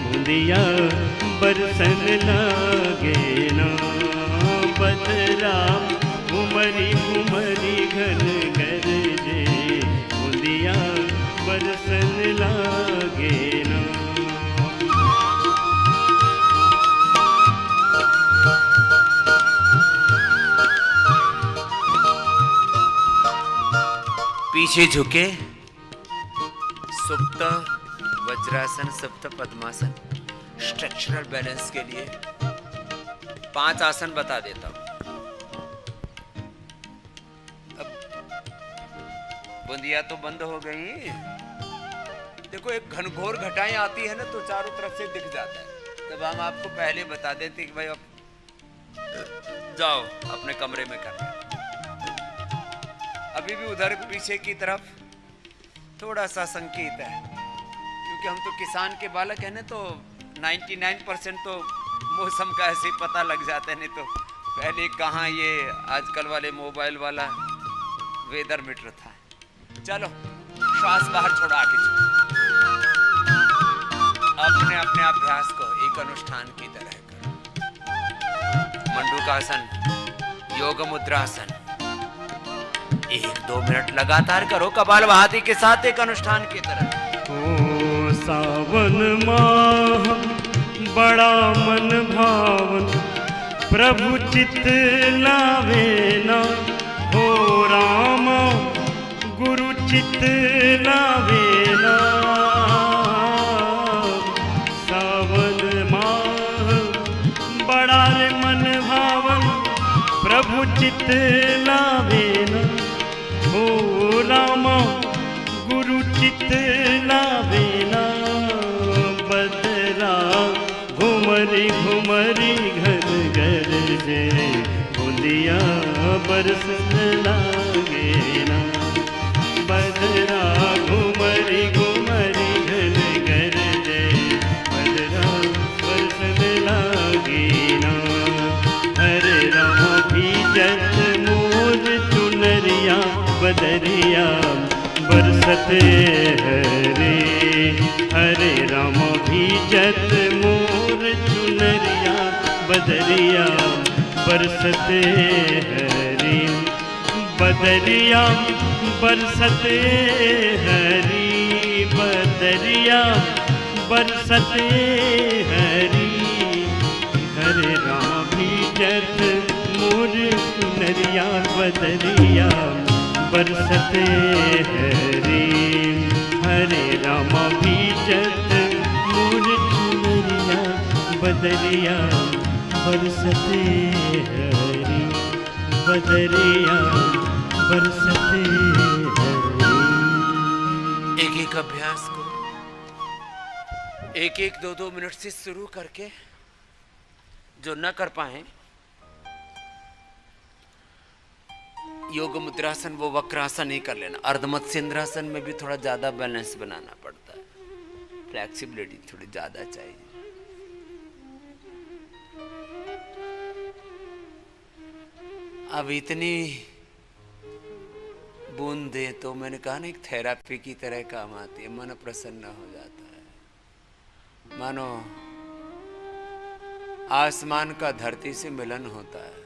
बूंदिया बरसन लागे ना बदरा उमरी घुमरी घन गरजे बूंदिया बरसन लागे ना। पीछे झुके सुप्त वज्रासन सुप्त पद्मासन स्ट्रक्चरल बैलेंस के लिए 5 आसन बता देता हूं। अब बूंदिया तो बंद हो गई। देखो एक घनघोर घटाएं आती है ना तो चारों तरफ से दिख जाता है। तब हम आपको पहले बता देते कि भाई अब जाओ अपने कमरे में करना। अभी भी उधर पीछे की तरफ थोड़ा सा संकेत है क्योंकि हम तो किसान के बालक हैं ना तो 99% तो मौसम का ऐसे ही पता लग जाता है। नहीं तो पहले कहाँ ये आजकल वाले मोबाइल वाला वेदर मीटर था। चलो श्वास बाहर छोड़ा आगे अपने अपने अभ्यास को एक अनुष्ठान की तरह करो। मंडूकासन योग मुद्रासन 1-2 मिनट लगातार करो कपालभाति के साथ एक अनुष्ठान की तरह। ओ सावन माह बड़ा मन भावन प्रभु चित लावे ना हो राम गुरु चित लावे ना सावन माह बड़ा रे मन भावन प्रभु चित लावे ना हो रामा गुरु चित लावे ना बदरा घुमरी घुमरी घन गरजे बूंदिया बरसन लागे ना बदरा घुमरी घुमरी घन गरजे बदरा बरसन लागे ना हरे रामा भीजत मोर चुनरिया बदरिया बरसते हरे हरे राम भीजत मोर चुनरिया बदरिया बरसते हरे बदरिया बरसते हरी बदरिया बरसते हरी हरे राम भीजत मोर चुनरिया बदरिया बरसते हरी हरे राम भीजत मोर चुनरिया बदरिया बरसते हरी बदरिया बरसते हरी। एक एक अभ्यास को एक एक 2-2 मिनट से शुरू करके, जो न कर पाए योग मुद्रासन वो वक्रासन ही कर लेना। अर्धमत्स्येंद्रासन में भी थोड़ा ज्यादा बैलेंस बनाना पड़ता है, फ्लेक्सिबिलिटी थोड़ी ज्यादा चाहिए। अब इतनी बूंदे तो मैंने कहा ना, एक थेरापी की तरह काम आती है, मन प्रसन्न हो जाता है, मानो आसमान का धरती से मिलन होता है,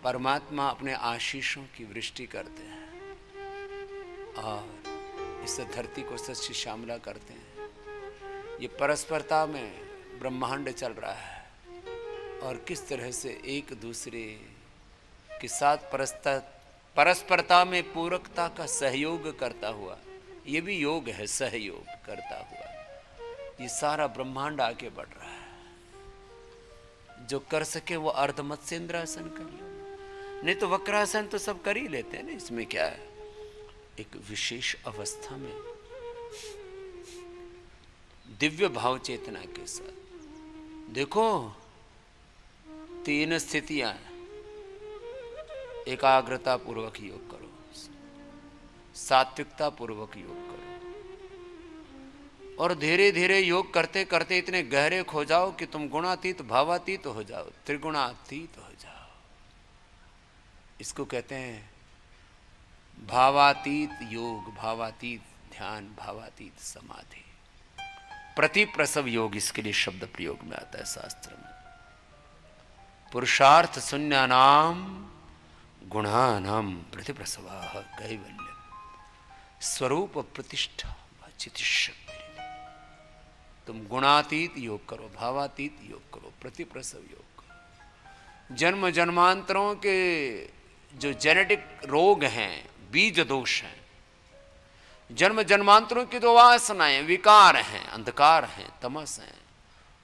परमात्मा अपने आशीषों की वृष्टि करते हैं और इस धरती को सच्ची श्यामला करते हैं। ये परस्परता में ब्रह्मांड चल रहा है और किस तरह से एक दूसरे के साथ परस्परता में पूरकता का सहयोग करता हुआ, ये भी योग है, सहयोग करता हुआ ये सारा ब्रह्मांड आगे बढ़ रहा है। जो कर सके वो अर्धमत्स्येंद्रासन कर लो, नहीं तो वक्रासन तो सब कर ही लेते हैं ना, इसमें क्या है। एक विशेष अवस्था में दिव्य भाव चेतना के साथ देखो, 3 स्थितियां, एकाग्रता पूर्वक योग करो, सात्विकता पूर्वक योग करो और धीरे धीरे योग करते करते इतने गहरे खो जाओ कि तुम गुणातीत भावातीत हो जाओ, त्रिगुणातीत हो जाओ। इसको कहते हैं भावातीत योग, भावातीत ध्यान, भावातीत समाधि। प्रतिप्रसव योग इसके लिए शब्द प्रयोग में आता है शास्त्र में। पुरुषार्थ शून्यानाम गुणानाम प्रतिप्रसवाः कैवल्यम स्वरूप प्रतिष्ठा चितिशक्ति। तुम गुणातीत योग करो, भावातीत योग करो, प्रतिप्रसव योग करो। जन्म जन्मांतरों के जो जेनेटिक रोग हैं, बीज दोष हैं, जन्म जन्मांतरों की जो वासनाएं, विकार हैं, अंधकार हैं, तमस हैं,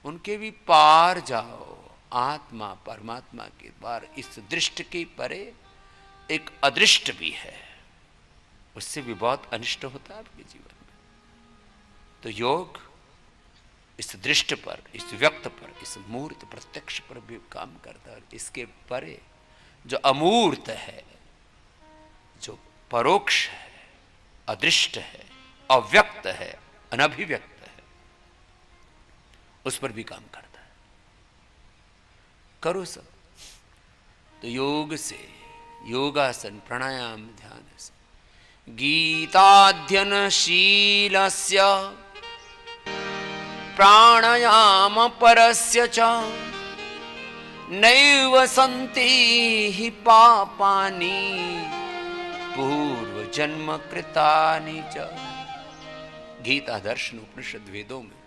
उनके भी पार जाओ। आत्मा परमात्मा के पार, इस दृष्टि के परे एक अदृष्ट भी है, उससे भी बहुत अनिष्ट होता है आपके जीवन में। तो योग इस दृष्टि पर, इस व्यक्त पर, इस मूर्त प्रत्यक्ष पर भी काम करता है। इसके परे जो अमूर्त है, जो परोक्ष है, अदृष्ट है, अव्यक्त है, अनभिव्यक्त है, उस पर भी काम करता है। करो सब। तो योग से, योगासन, प्राणायाम, ध्यान से, गीताध्ययन शीलस्य प्राणायाम परस्य च नैव सन्ति हि पापानि पूर्व जन्म कृतानि च। गीता, दर्शन, उपनिषद, वेदों में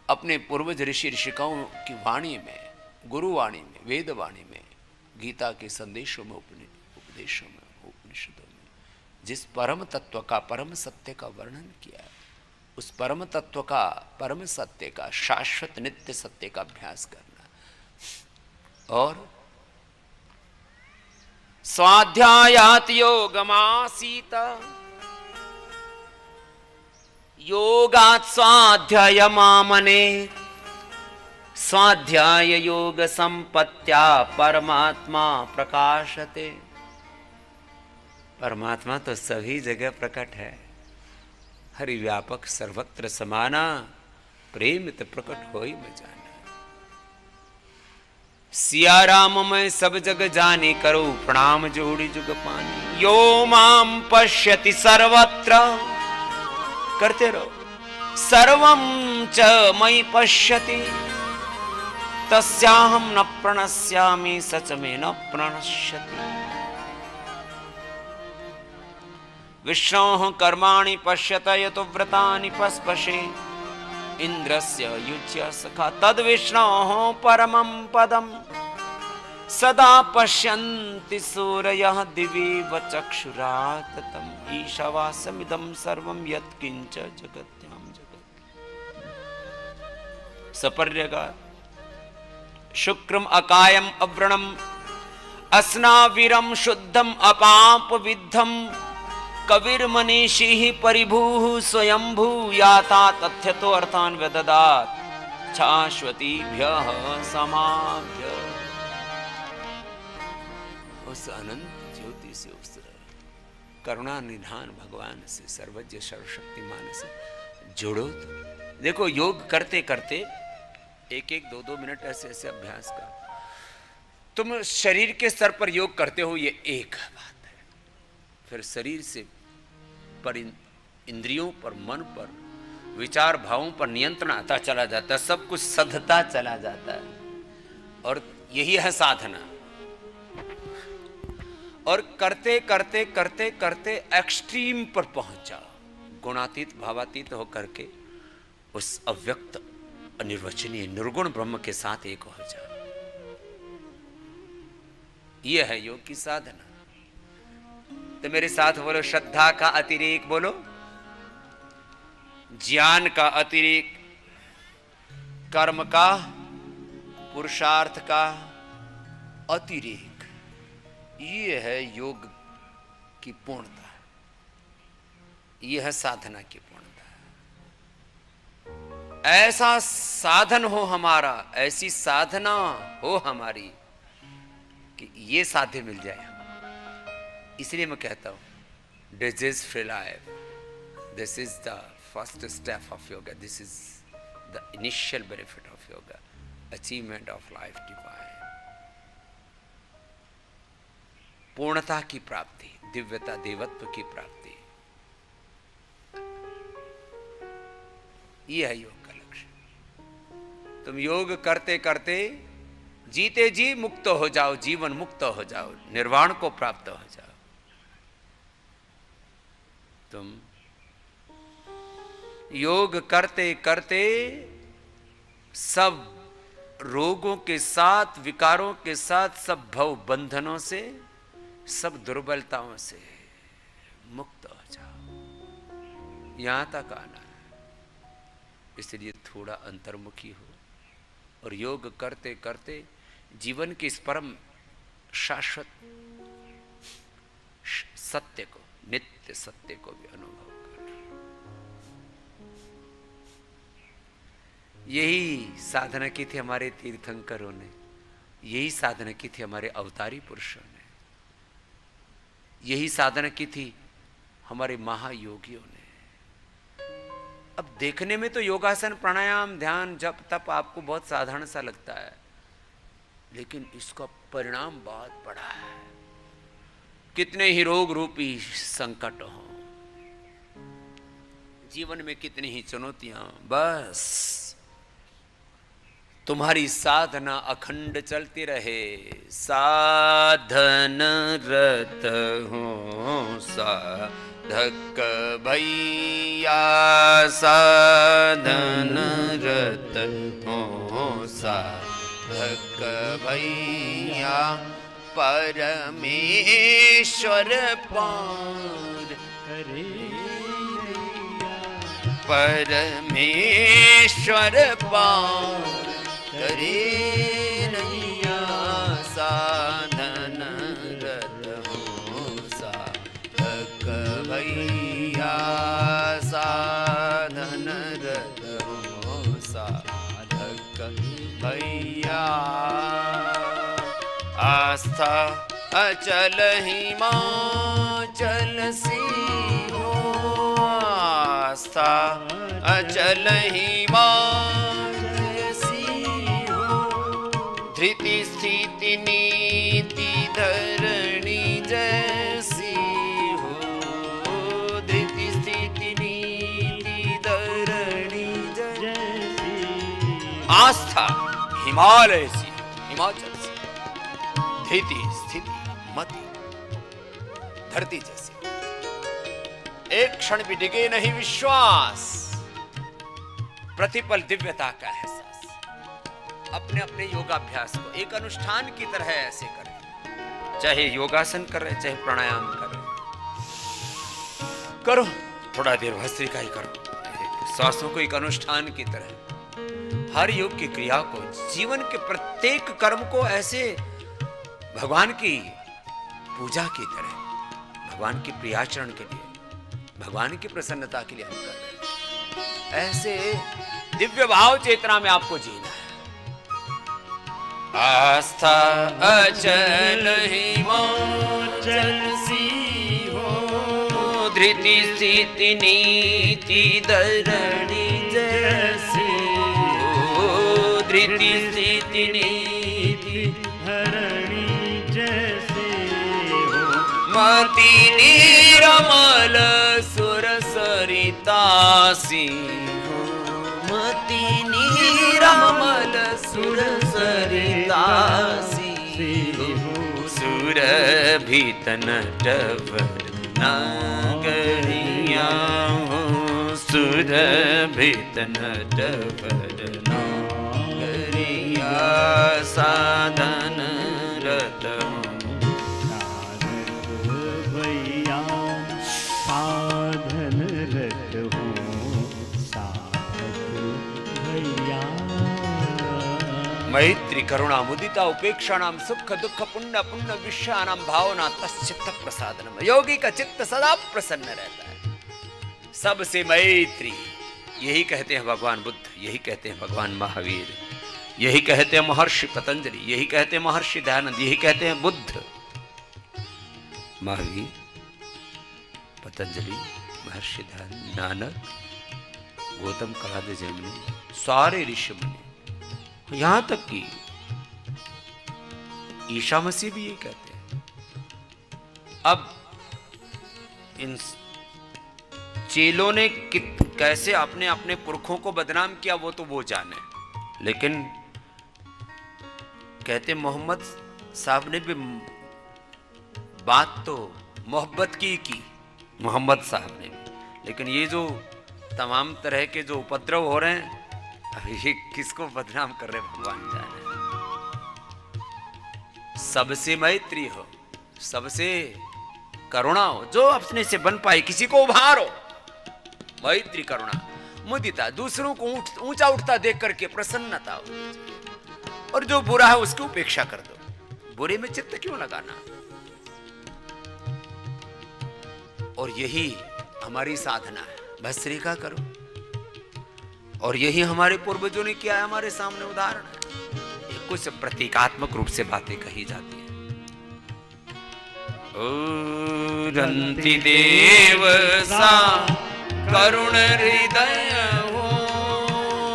अपने पूर्वज ऋषि ऋषिकाओं की वाणी में, गुरुवाणी में, वेदवाणी में, गीता के संदेशों में, उपदेशों में, उपनिषदों में जिस परम तत्व का, परम सत्य का वर्णन किया है, उस परम तत्व का, परम सत्य का, शाश्वत नित्य सत्य का अभ्यास करना। और स्वाध्यायात् योगमासीत योगात् स्वाध्यायमामने स्वाध्याय योग संपत्त्या परमात्मा प्रकाशते। परमात्मा तो सभी जगह प्रकट है, हरि व्यापक सर्वत्र समाना, प्रेमित प्रकट होई में जाना। सिया राम मैं सब जग जाने, करो प्रणाम जोड़ी जुग पानी। यो माम पश्यति सर्वत्र, करते रहो, सर्वं च मयि पश्यति तस्याहं न प्रणश्यामि सच में न प्रणश्यति। विष्णोः कर्माणि पश्यत यतो व्रतानि पस्पशे इंद्रस्य युज्य सखा तद विष्णोः परमं पदम् सदा पश्यन्ति सूरयः दिवीव चक्षुराततम् ईशावास्यमिदं सर्वं यत्किञ्च जगत्यां जगत्। सपर्यगात् शुक्रम अकायम अव्रणम अस्नावीरम शुद्धम अपाप विद्धम कविर मनीषी परिभू स्वयंभू याता तथ्यतो अर्थान व्यददात शाश्वतीभ्यः समाभ्य। उस अनंत ज्योति से, उस करुणा निधान भगवान से, सर्वज्ञ सर्वशक्तिमान से जुड़ो। तो देखो, योग करते करते एक एक दो दो मिनट ऐसे ऐसे अभ्यास कर। तुम शरीर के स्तर पर योग करते हो, ये एक बात है। फिर शरीर से पर इंद्रियों पर, मन पर, विचार भावों पर नियंत्रण आता चला जाता है, सब कुछ सधता चला जाता है। और यही है साधना। और करते करते करते करते एक्सट्रीम पर पहुंच जाओ, गुणातीत भावातीत होकर के उस अव्यक्त अनिर्वचनीय निर्गुण ब्रह्म के साथ एक हो जाओ। यह है योग की साधना। तो मेरे साथ बोलो, श्रद्धा का अतिरेक, बोलो ज्ञान का अतिरेक, कर्म का, पुरुषार्थ का अतिरेक। ये है योग की पूर्णता, यह है साधना की पूर्णता। ऐसा साधन हो हमारा, ऐसी साधना हो हमारी कि ये साध्य मिल जाए। इसलिए मैं कहता हूं, disease free life, this is the first step of yoga, this is the initial benefit of yoga, achievement of life divine, पूर्णता की प्राप्ति, दिव्यता, देवत्व की प्राप्ति। यह है योग का लक्ष्य। तुम योग करते करते जीते जी मुक्त हो जाओ, जीवन मुक्त हो जाओ, निर्वाण को प्राप्त हो जाओ। तुम योग करते करते सब रोगों के साथ, विकारों के साथ, सब भव बंधनों से, सब दुर्बलताओं से मुक्त हो जाओ। यहां तक आना है। इसलिए थोड़ा अंतर्मुखी हो और योग करते करते जीवन के इस परम शाश्वत सत्य को, नित्य सत्य को भी अनुभव कर। यही साधना की थी हमारे तीर्थंकरों ने, यही साधना की थी हमारे अवतारी पुरुषों ने, यही साधना की थी हमारे महायोगियों ने। अब देखने में तो योगासन, प्राणायाम, ध्यान, जप, तप आपको बहुत साधारण सा लगता है, लेकिन इसका परिणाम बहुत बड़ा है। कितने ही रोग रूपी संकट हो, जीवन में कितनी ही चुनौतियां, बस तुम्हारी साधना अखंड चलती रहे। साधन रत हो साधक भैया, साधन रत हो साधक भैया, परमेश्वर पार करे, परमेश्वर पार करे नैया। साधन रत हो साधक भैया, साधन रत हो साधक भैया। आस्था अचल हिमाचल सी हो, आस्था अचल हिमाचल सी हो, धृति स्थिति नीति धरणी जैसी हो, धृति स्थिति नीति धरणी जैसी। आस्था हिमालय सी, हिमाचल सी, धृति स्थिति मति धरती जैसी, एक क्षण भी डिगे नहीं विश्वास, प्रतिपल दिव्यता का एहसास, अपने अपने योगाभ्यास को एक अनुष्ठान की तरह ऐसे करें, चाहे योगासन कर रहे, चाहे प्राणायाम कर रहे, करो थोड़ा देर भस्त्रिका ही करो। श्वासों को एक अनुष्ठान की तरह, हर योग की क्रिया को, जीवन के प्रत्येक कर्म को ऐसे भगवान की पूजा की तरह, भगवान के प्रियाचरण के लिए, भगवान की प्रसन्नता के लिए हम कर रहे हैं। ऐसे दिव्य भाव चेतना में आपको जीना है। आस्था अचल हिमाचल सी हो, धृति स्थिति नीति धरणी जैसी हो, धृति स्थिति नीति धरणी जैसे हो, मति निरमल सुर सरितासी हो, मति निरमल सुर सरितासी हो, सुरभित नटवर नागरिया हो, सुरभित नटवर नागरिया साधन रत भैया साधन रत हो, साधक भैया। मैत्री करुणा मुदिता उपेक्षा नाम सुख दुख पुण्य पुण्य विषया नाम भावना तच्चित्त प्रसादनम। योगी का चित्त सदा प्रसन्न रहता है। सबसे मैत्री, यही कहते हैं भगवान बुद्ध, यही कहते हैं भगवान महावीर, यही कहते हैं महर्षि पतंजलि, यही कहते हैं महर्षि दयानंद, यही कहते हैं बुद्ध, महावीर, पतंजलि, महर्षि दयानंद, नानक, गौतम कलादे जैमिनी, सारे ऋषि मुनि, यहां तक कि ईशा मसीह भी ये कहते हैं। अब इन चेलों ने कैसे अपने अपने पुरखों को बदनाम किया वो तो वो जाने, लेकिन कहते मोहम्मद साहब ने भी बात तो मोहब्बत की मोहम्मद साहब ने भी, लेकिन ये जो तमाम तरह के जो उपद्रव हो रहे हैं, ये किसको बदनाम कर रहे भगवान जाने। सबसे मैत्री हो, सबसे करुणा हो, जो अपने से बन पाए किसी को उभारो। मैत्री करुणा मुदिता, दूसरों को ऊंचा उठता देख करके प्रसन्नता हो, और जो बुरा है उसकी उपेक्षा कर दो। बुरे में चित्त क्यों लगाना। और यही हमारी साधना है, भस्त्रिका करो, और यही हमारे पूर्वजों ने किया है, हमारे सामने उदाहरण है। कुछ प्रतीकात्मक रूप से बातें कही जाती है। ओ रंति देव सा करुण हृदय हो,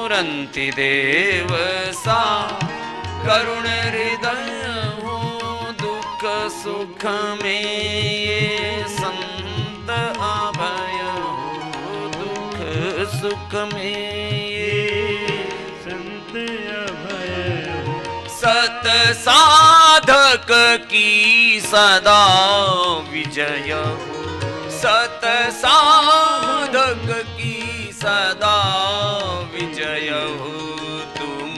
रंति देव सा करुण हृदय हो, दुख सुख में ये संत अभय हो, दुख सुख में सत साधक की सदा विजय हो, सत साधक की सदा विजय हो, तुम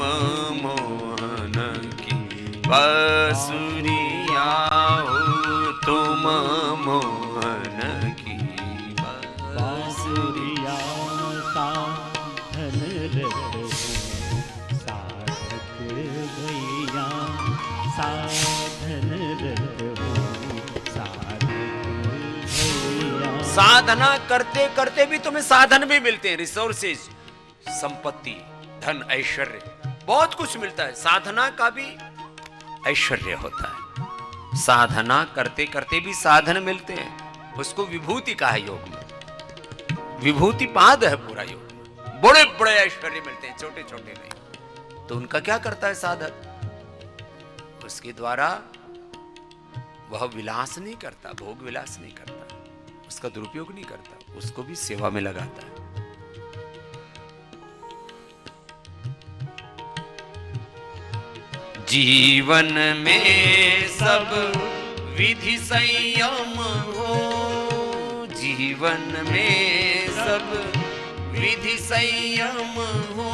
मोहन की बांसुरिया हो, तुम मोहन की बांसुरिया। साधन रत हो, साधक भैया साधन रत हो, साधक भैया। साधना करते करते भी तुम्हें साधन भी मिलते हैं, रिसोर्सेज, संपत्ति, धन, ऐश्वर्य, बहुत कुछ मिलता है। साधना का भी ऐश्वर्य होता है। साधना करते करते भी साधन मिलते हैं, उसको विभूति कहा है योग में। विभूति पाद है पूरा योग में। बड़े बड़े ऐश्वर्य मिलते हैं, छोटे छोटे नहीं। तो उनका क्या करता है साधक? उसके द्वारा वह विलास नहीं करता, भोग विलास नहीं करता, उसका दुरुपयोग नहीं करता, उसको भी सेवा में लगाता है। जीवन में सब विधि संयम हो, जीवन में सब विधि संयम हो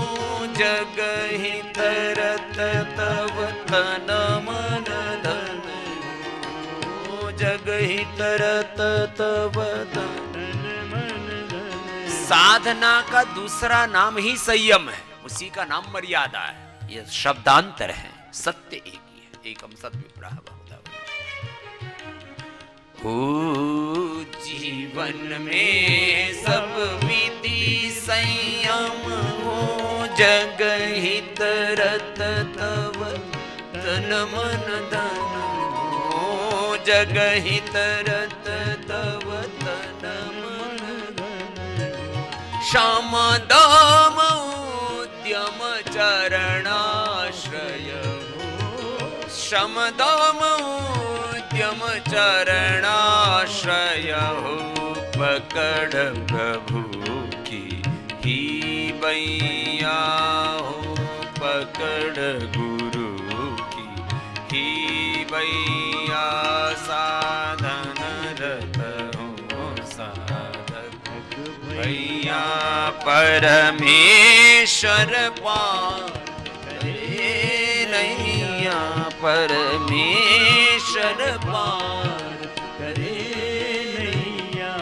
जगहि तरत तव तन मन धन हो जगहि तरत तव तन मन धन। साधना का दूसरा नाम ही संयम है, उसी का नाम मर्यादा है। ये शब्दांतर है, सत्य एक ही है। एकम सत्य विप्रह बहुधा। ओ जीवन में सब विधि संयम हो जगहि तरत तव तन मन धन हो जगहि तरत तव तन मन धन। श्याम दाम उद्यम चरणाश्रय हो श्याम दाम उद्यम चरणाश्रय हो पकड़ प्रभु की ही बैया हो पकड़ गुरु की ही बैया। साधन रत हो साधक भैया परमेश्वर पार करे नैया परमेश्वर पार करे नैया।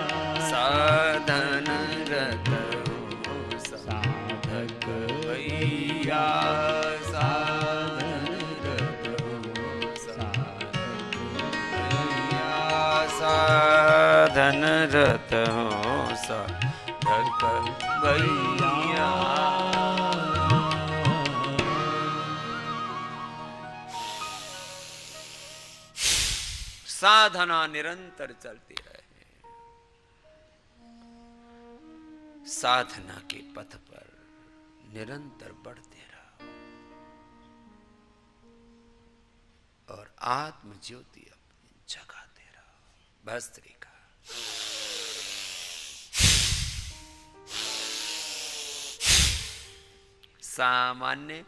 साधन रत हो साधक भैया साधन रत हो साधक भैया साधन रत हो साधक भैया। साधना निरंतर चलती रहे, साधना के पथ पर निरंतर बढ़ते रहो और आत्म ज्योति अपनी जगाते रहो। भस्त्रिका सामान्य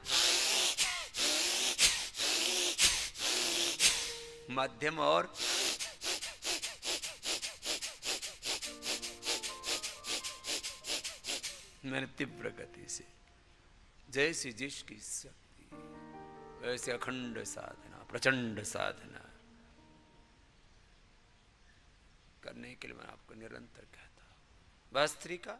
मध्यम और मैंने तीव्र गति से जैसी जिसकी शक्ति वैसे अखंड साधना प्रचंड साधना करने के लिए मैं आपको निरंतर कहता हूं। भस्त्रिका